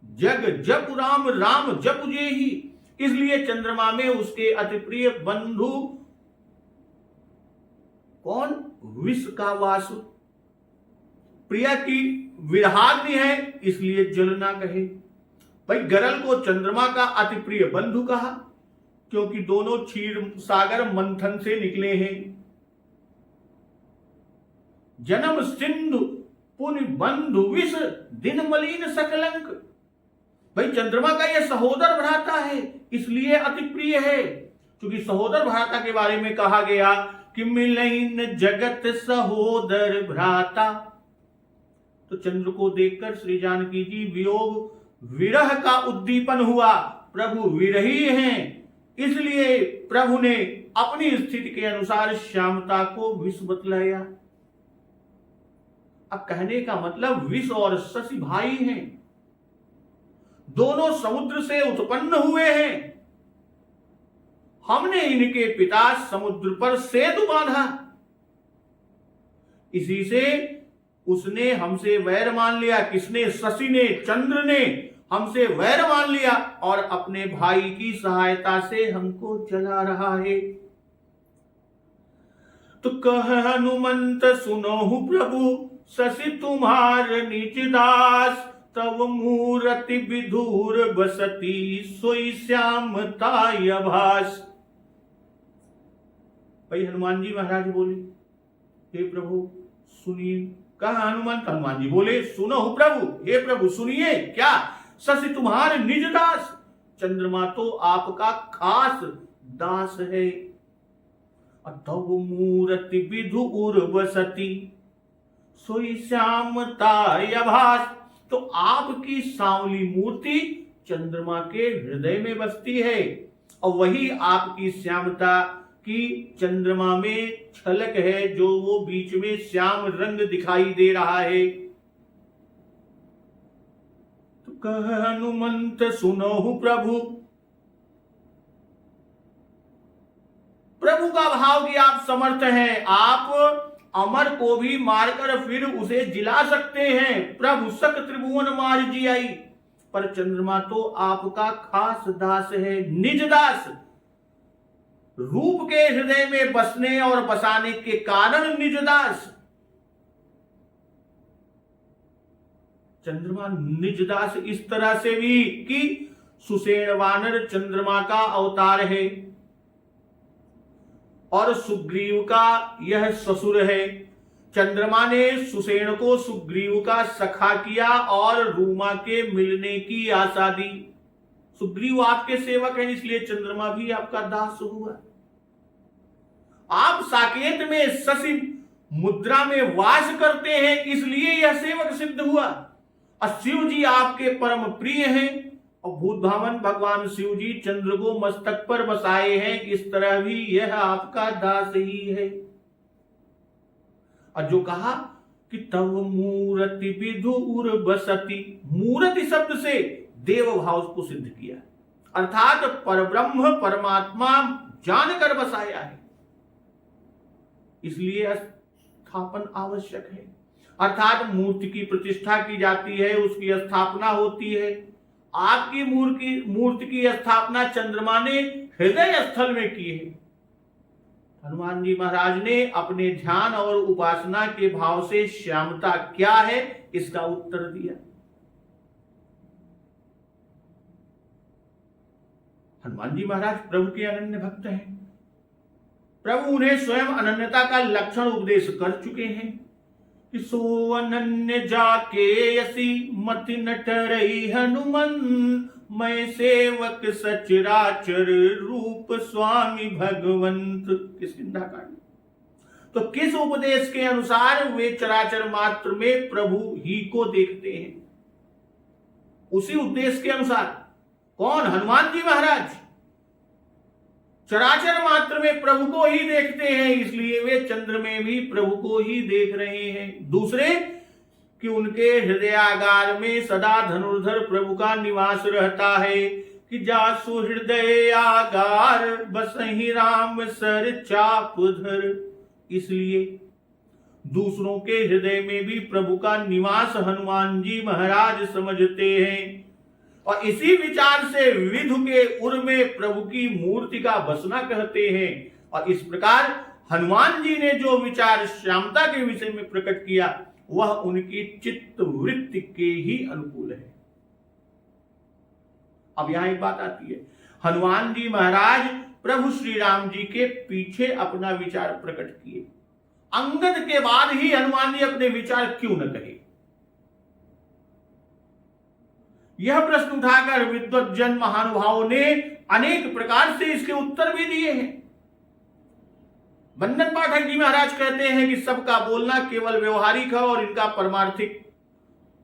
Speaker 1: जग जप राम, राम जप जेहि, इसलिए चंद्रमा में उसके अति प्रिय बंधु कौन? विष का वासु। प्रिया की विरहाग्नि है इसलिए जल ना कहे। भाई गरल को चंद्रमा का अति प्रिय बंधु कहा क्योंकि दोनों क्षीर सागर मंथन से निकले हैं। जन्म सिंधु पुनि बंधु विष दिन मलिन सकलंक। भाई चंद्रमा का यह सहोदर भ्राता है इसलिए अति प्रिय है, क्योंकि सहोदर भ्राता के बारे में कहा गया कि मिलन जगत सहोदर भ्राता। तो चंद्र को देखकर श्री जानकी जी वियोग विरह का उद्दीपन हुआ। प्रभु विरही हैं, इसलिए प्रभु ने अपनी स्थिति के अनुसार श्यामता को विष बतलाया। अब कहने का मतलब विष और शशि भाई हैं, दोनों समुद्र से उत्पन्न हुए हैं। हमने इनके पिता समुद्र पर सेतु बांधा, इसी से उसने हमसे वैर मान लिया। किसने? शशि ने, चंद्र ने हमसे वैर मान लिया और अपने भाई की सहायता से हमको जला रहा है। तो कह हनुमंत सुनोहु प्रभु शशि तुम्हार निज दास, तव मूरति विधुर बसती सोई श्यामता यभास। भाई हनुमान जी महाराज बोले, हे प्रभु सुनिए। कहा हनुमंत? हनुमान जी बोले, सुनो प्रभु, हे प्रभु सुनिए। क्या? शशि तुम्हारे निज दास, चंद्रमा तो आपका खास दास है। तव मूरति विधुर बसती सोई श्यामता यभास। तो आपकी सांवली मूर्ति चंद्रमा के हृदय में बसती है और वही आपकी श्यामता की चंद्रमा में झलक है, जो वो बीच में श्याम रंग दिखाई दे रहा है। तो कह हनुमंत सुनोहु प्रभु। प्रभु का भाव कि आप समर्थ हैं, आप अमर को भी मारकर फिर उसे जिला सकते हैं। प्रभु सक त्रिभुवन मार जियाई, पर चंद्रमा तो आपका खास दास है, निज दास। रूप के हृदय में बसने और बसाने के कारण निज दास। चंद्रमा निज दास इस तरह से भी कि सुषेण वानर चंद्रमा का अवतार है और सुग्रीव का यह ससुर है। चंद्रमा ने सुषेण को सुग्रीव का सखा किया और रूमा के मिलने की आशा दी। सुग्रीव आपके सेवक हैं, इसलिए चंद्रमा भी आपका दास हुआ। आप साकेत में शशि मुद्रा में वास करते हैं, इसलिए यह सेवक सिद्ध हुआ। और शिव जी आपके परम प्रिय हैं और भूत भावन भगवान शिव जी चंद्र को मस्तक पर बसाए हैं, इस तरह भी यह आपका दास ही है। और जो कहा कि तव मूरति विधुर बसती, मूरति शब्द से देव भाव को सिद्ध किया, अर्थात परब्रह्म परमात्मा जानकर बसाया है, इसलिए स्थापन आवश्यक है। अर्थात मूर्ति की प्रतिष्ठा की जाती है, उसकी स्थापना होती है। आपकी मूर्ति की स्थापना चंद्रमा ने हृदय स्थल में की है। हनुमान जी महाराज ने अपने ध्यान और उपासना के भाव से श्यामता क्या है इसका उत्तर दिया। हनुमान जी महाराज प्रभु के अनन्य भक्त हैं। प्रभु उन्हें स्वयं अनन्यता का लक्षण उपदेश कर चुके हैं कि सो अनन्य जाके यसी मति न टरई हनुमन, मैं सेवक सचराचर रूप स्वामी भगवंत। किसकिंधा कांड। तो किस उपदेश के अनुसार वे चराचर मात्र में प्रभु ही को देखते हैं? उसी उपदेश के अनुसार। कौन? हनुमान जी महाराज चराचर मात्र में प्रभु को ही देखते हैं, इसलिए वे चंद्र में भी प्रभु को ही देख रहे हैं। दूसरे कि उनके हृदयागार में सदा धनुर्धर प्रभु का निवास रहता है कि जासु हृदय आगार बसहि राम सर चापधर। इसलिए दूसरों के हृदय में भी प्रभु का निवास हनुमान जी महाराज समझते हैं और इसी विचार से विधु के उर में प्रभु की मूर्ति का बसना कहते हैं। और इस प्रकार हनुमान जी ने जो विचार श्यामता के विषय में प्रकट किया वह उनकी चित्त वृत्ति के ही अनुकूल है। अब यहां एक बात आती है, हनुमान जी महाराज प्रभु श्री राम जी के पीछे अपना विचार प्रकट किए, अंगद के बाद ही हनुमान जी अपने विचार क्यों न कहे? यह प्रश्न उठाकर विद्वज्जन महानुभावों ने अनेक प्रकार से इसके उत्तर भी दिए हैं। बंदन पाठक जी महाराज कहते हैं कि सबका बोलना केवल व्यवहारिक है और इनका परमार्थिक।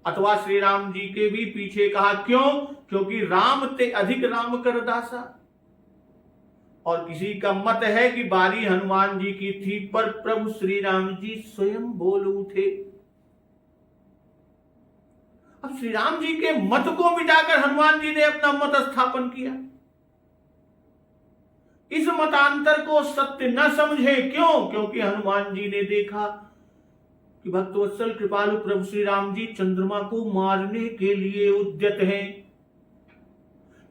Speaker 1: अथवा श्री राम जी के भी पीछे कहा, क्यों? क्योंकि राम ते अधिक राम कर दासा। और किसी का मत है कि बारी हनुमान जी की थी, पर प्रभु श्री राम जी स्वयं बोल उठे। अब श्री राम जी के मत को मिटाकर हनुमान जी ने अपना मत स्थापन किया। इस मतांतर को सत्य न समझे, क्यों? क्योंकि हनुमान जी ने देखा कि भक्तवत्सल कृपालु प्रभु श्री राम जी चंद्रमा को मारने के लिए उद्यत हैं,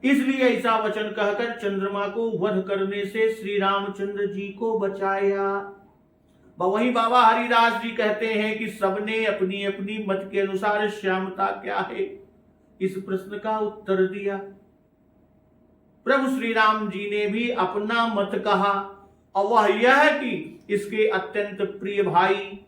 Speaker 1: इसलिए ऐसा वचन कहकर चंद्रमा को वध करने से श्री रामचंद्र जी को बचाया। वही बाबा हरिदास जी कहते हैं कि सबने अपनी अपनी मत के अनुसार श्यामता क्या है इस प्रश्न का उत्तर दिया। प्रभु श्री राम जी ने भी अपना मत कहा, और वह यह कि इसके अत्यंत प्रिय भाई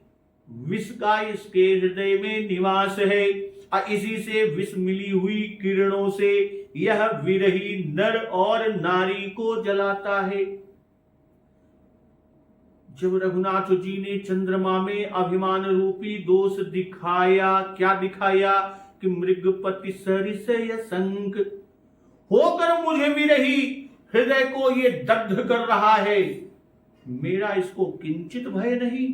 Speaker 1: विष का इसके हृदय में निवास है, और इसी से विष मिली हुई किरणों से यह विरही नर और नारी को जलाता है। जब रघुनाथ जी ने चंद्रमा में अभिमान रूपी दोष दिखाया, क्या दिखाया? कि मृगपति सरिसय संक होकर मुझे विरही हृदय को ये दग्ध कर रहा है, मेरा इसको किंचित भय नहीं।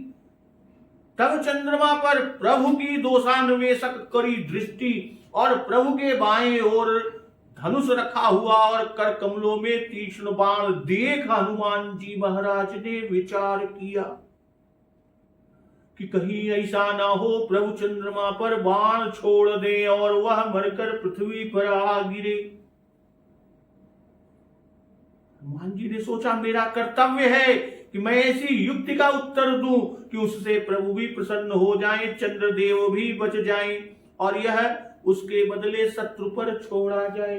Speaker 1: तब चंद्रमा पर प्रभु की दोषान्वेषक करी दृष्टि और प्रभु के बाएं ओर धनुष रखा हुआ और कर कमलों में तीक्ष्ण बाण देख हनुमान जी महाराज ने विचार किया कि कहीं ऐसा ना हो प्रभु चंद्रमा पर बाण छोड़ दे और वह मरकर पृथ्वी पर आ गिरे। हनुमान जी ने सोचा, मेरा कर्तव्य है कि मैं ऐसी युक्ति का उत्तर दूं कि उससे प्रभु भी प्रसन्न हो जाएं, चंद्रदेव भी बच जाएं और यह उसके बदले शत्रु पर छोड़ा जाए।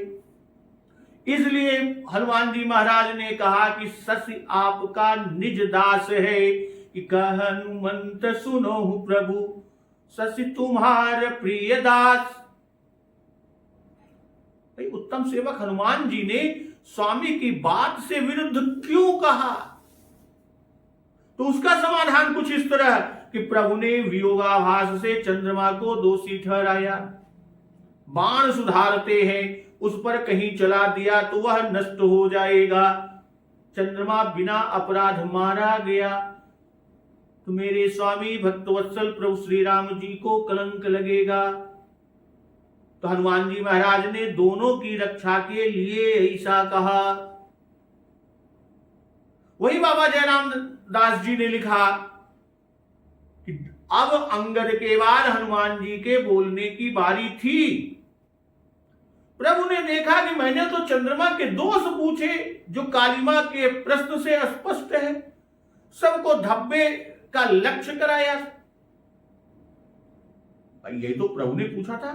Speaker 1: इसलिए हनुमान जी महाराज ने कहा कि शशि आपका निज दास है, कि कह हनुमंत सुनो प्रभु शशि तुम्हार प्रिय दास। उत्तम सेवक हनुमान जी ने स्वामी की बात से विरुद्ध क्यों कहा? तो उसका समाधान कुछ इस तरह कि प्रभु ने वियोगाभास से चंद्रमा को दोषी ठहराया, बाण सुधारते हैं, उस पर कहीं चला दिया तो वह नष्ट हो जाएगा। चंद्रमा बिना अपराध मारा गया तो मेरे स्वामी भक्तवत्सल प्रभु श्री राम जी को कलंक लगेगा। तो हनुमान जी महाराज ने दोनों की रक्षा के लिए ऐसा कहा। वही बाबा जयराम दास जी ने लिखा कि अब अंगद के बाद हनुमान जी के बोलने की बारी थी। प्रभु ने देखा कि मैंने तो चंद्रमा के दोष पूछे जो कालिमा के प्रश्न से स्पष्ट है, सबको धब्बे का लक्ष्य कराया। यही तो प्रभु ने पूछा था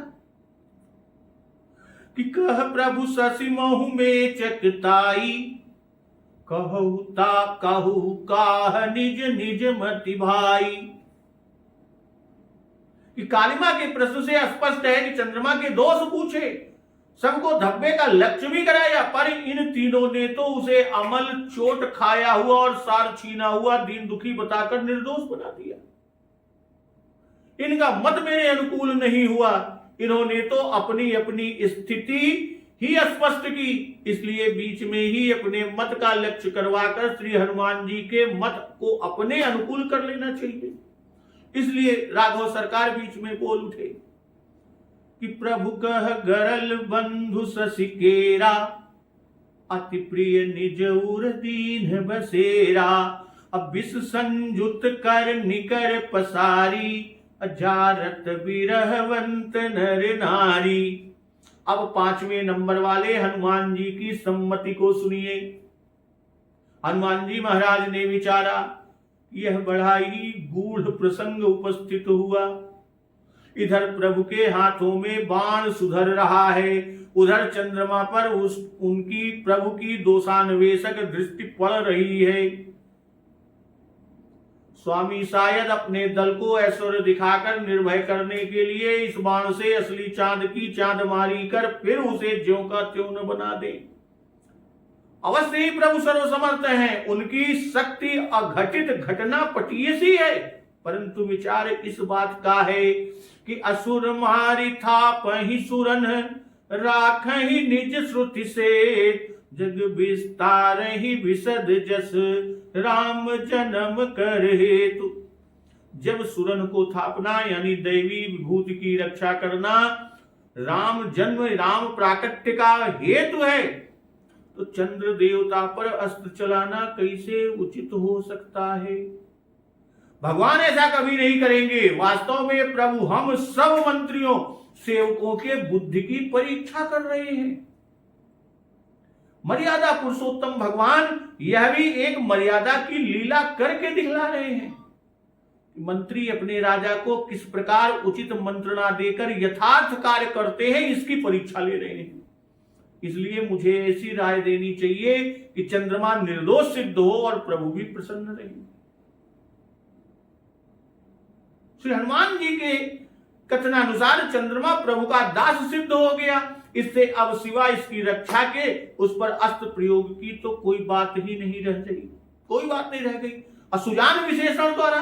Speaker 1: कि कह प्रभु शशि महु में चकताई, कहू काह निज निज मति भाई। कि कालिमा के प्रश्न से स्पष्ट है कि चंद्रमा के दोष पूछे, सबको धब्बे का लक्ष्य भी कराया, पर इन तीनों ने तो उसे अमल चोट खाया हुआ और सार छीना हुआ दीन दुखी बताकर निर्दोष बना दिया। इनका मत मेरे अनुकूल नहीं हुआ, इन्होंने तो अपनी अपनी स्थिति ही स्पष्ट की, इसलिए बीच में ही अपने मत का लक्ष्य करवाकर श्री हनुमान जी के मत को अपने अनुकूल कर लेना चाहिए। इसलिए राघव सरकार बीच में बोल उठे कि प्रभु कह गरल बंधु शशि केरा, अति प्रिय निज उर दीन बसेरा। अब विष संयुत कर निकर पसारी, अजारत विरहवंत नर नारी। अब 5वें नंबर वाले हनुमान जी की सम्मति को सुनिए। हनुमान जी महाराज ने विचारा यह बड़ा ही गूढ़ प्रसंग उपस्थित हुआ। इधर प्रभु के हाथों में बाण सुधर रहा है, उधर चंद्रमा पर उनकी प्रभु की दोषान्वेषक दृष्टि पड़ रही है। स्वामी शायद अपने दल को ऐश्वर्य दिखाकर निर्भय करने के लिए इस बाण से असली चांद की चांद मारी कर फिर उसे ज्यों का त्यों न बना दे। अवश्य ही प्रभु सर्वसमर्थ हैं, उनकी शक्ति अघटित घटना पटीय सी है, परंतु विचार इस बात का है कि असुर मारी था पही सुरन, राख ही निज श्रुति से, जग विस्तार ही विशद जस, राम जन्म कर हेतु। जब सुरन को थापना यानी दैवी विभूति की रक्षा करना राम जन्म राम प्राकट्य का हेतु है, तो चंद्र देवता पर अस्त्र चलाना कैसे उचित हो सकता है? भगवान ऐसा कभी नहीं करेंगे। वास्तव में प्रभु हम सब मंत्रियों सेवकों के बुद्धि की परीक्षा कर रहे हैं। मर्यादा पुरुषोत्तम भगवान यह भी एक मर्यादा की लीला करके दिखला रहे हैं। मंत्री अपने राजा को किस प्रकार उचित मंत्रणा देकर यथार्थ कार्य करते हैं, इसकी परीक्षा ले रहे हैं। इसलिए मुझे ऐसी राय देनी चाहिए कि चंद्रमा निर्दोष सिद्ध हो और प्रभु भी प्रसन्न रहे। श्री हनुमान जी के कथनानुसार चंद्रमा प्रभु का दास सिद्ध हो गया। इससे अब सिवा इसकी रक्षा के उस पर अस्त्र प्रयोग की तो कोई बात ही नहीं रह गई, कोई बात नहीं रह गई। असुजान विशेषण द्वारा,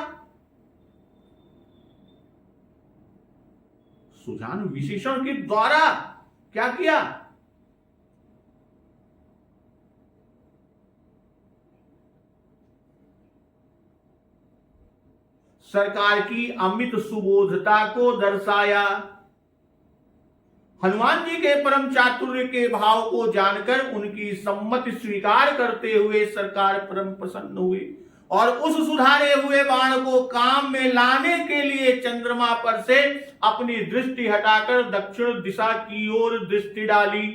Speaker 1: सुजान विशेषण के द्वारा क्या किया? सरकार की अमित सुबोधता को दर्शाया। हनुमान जी के परम चातुर्य के भाव को जानकर उनकी सम्मति स्वीकार करते हुए सरकार परम प्रसन्न हुए और उस सुधारे हुए बाण को काम में लाने के लिए चंद्रमा पर से अपनी दृष्टि हटाकर दक्षिण दिशा की ओर दृष्टि डाली।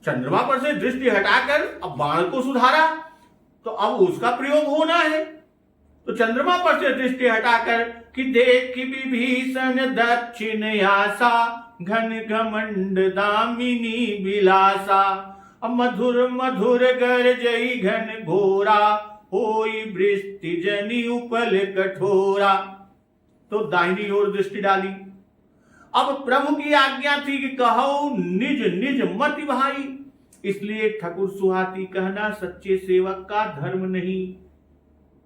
Speaker 1: चंद्रमा पर से दृष्टि हटाकर अब बाण को सुधारा, तो अब उसका प्रयोग होना है। तो चंद्रमा पर से दृष्टि हटाकर कि देख विभीषण दक्षिण आशा, घन घमंड दामिनी विलासा, मधुर मधुर गर्जई घन घोरा, होई वृष्टि जनि उपल कठोरा। तो दाहिनी ओर दृष्टि डाली। अब प्रभु की आज्ञा थी कि कहो निज निज मति भाई, इसलिए ठकुर सुहाती कहना सच्चे सेवक का धर्म नहीं।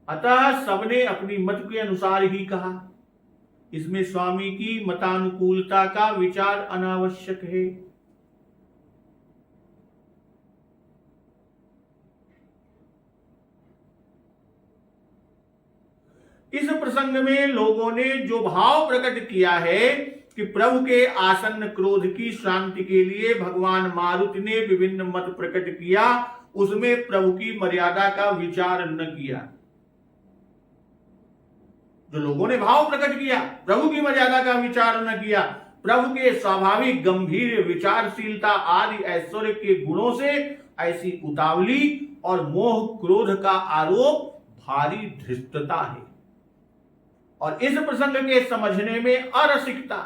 Speaker 1: अतः सबने अपनी मत के अनुसार ही कहा। इसमें स्वामी की मतानुकूलता का विचार अनावश्यक है। इस प्रसंग में लोगों ने जो भाव प्रकट किया है कि प्रभु के आसन्न क्रोध की शांति के लिए भगवान मारुति ने विभिन्न मत प्रकट किया, उसमें प्रभु की मर्यादा का विचार न किया। जो लोगों ने भाव प्रकट किया, प्रभु की मर्यादा का विचार न किया, प्रभु के स्वाभाविक गंभीर विचारशीलता आदि ऐश्वर्य के गुणों से ऐसी उतावली और मोह क्रोध का आरोप भारी धृष्टता है। और इस प्रसंग के समझने में अरसिकता।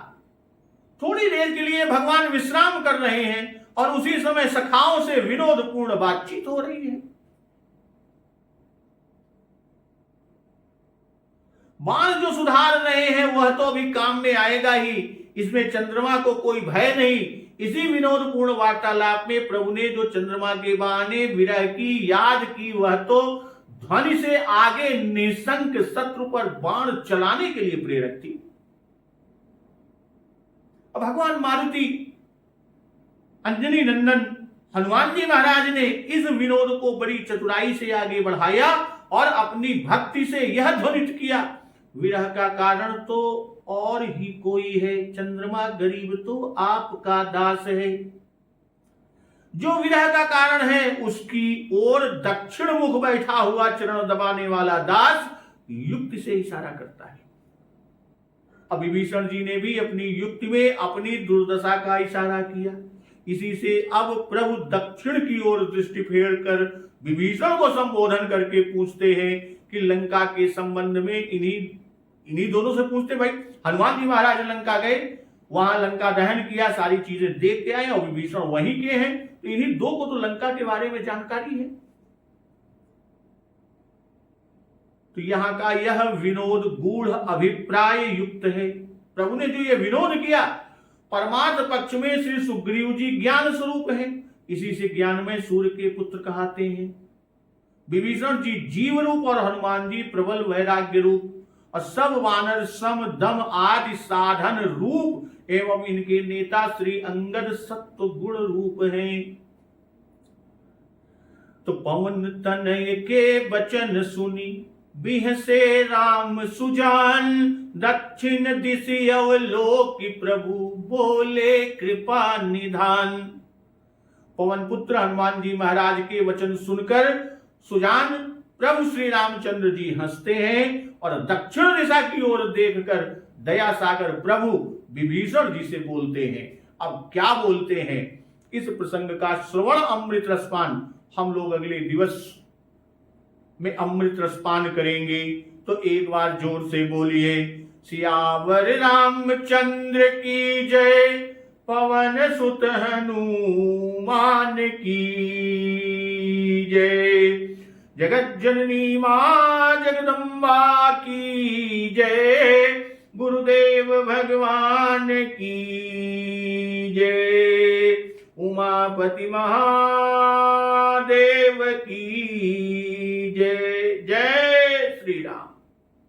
Speaker 1: थोड़ी देर के लिए भगवान विश्राम कर रहे हैं और उसी समय सखाओं से विनोदपूर्ण बातचीत हो रही है। बाण जो सुधार रहे हैं वह तो अभी काम में आएगा ही, इसमें चंद्रमा को कोई भय नहीं। इसी विनोदपूर्ण वार्तालाप में प्रभु ने जो चंद्रमा के बहाने विरह की याद की, वह तो ध्वनि से आगे निशंक शत्रु पर बाण चलाने के लिए प्रेरक थी। अब भगवान मारुति अंजनी नंदन हनुमान जी महाराज ने इस विनोद को बड़ी चतुराई से आगे बढ़ाया और अपनी भक्ति से यह ध्वनित किया, विरह का कारण तो और ही कोई है, चंद्रमा गरीब तो आपका दास है। जो विरह का कारण है उसकी ओर दक्षिण मुख बैठा हुआ चरण दबाने वाला दास युक्ति से इशारा करता है। अब विभीषण जी ने भी अपनी युक्ति में अपनी दुर्दशा का इशारा किया इसी से अब प्रभु दक्षिण की ओर दृष्टि फेर कर विभीषण को संबोधन करके पूछते हैं कि लंका के संबंध में इन्हीं दोनों से पूछते। भाई हनुमान जी महाराज लंका गए, वहां लंका दहन किया, सारी चीजें देख के आए और विभीषण वहीं के हैं, तो इन्हीं दो को तो लंका के बारे में जानकारी है। तो यहां का यह विनोद गूढ़ अभिप्राय युक्त है। प्रभु ने जो ये विनोद किया, परमार्थ पक्ष में श्री सुग्रीव जी ज्ञान स्वरूप है, इसी से ज्ञान में सूर्य के पुत्र कहते हैं। विभीषण जी जीव रूप और हनुमान जी प्रबल वैराग्य रूप और सब वानर सम दम आदि साधन रूप एवं इनके नेता श्री अंगद सत्व गुण रूप हैं। तो पवन तनय के वचन सुनी बिहसे राम सुजान, दक्षिण दिशि अवलोकि प्रभु बोले कृपा निधान। पवन पुत्र हनुमान जी महाराज के वचन सुनकर सुजान प्रभु श्री रामचंद्र जी हंसते हैं और दक्षिण दिशा की ओर देखकर दया सागर प्रभु विभीषण जी से बोलते हैं। अब क्या बोलते हैं, इस प्रसंग का श्रवण अमृत रसपान हम लोग अगले दिवस में अमृत रसपान करेंगे। तो एक बार जोर से बोलिए, सियावर रामचंद्र की जय, पवन सुत हनुमान की जय, जगत जननी मां जगदम्बा की जय, गुरुदेव भगवान की जय, उमापति महादेव की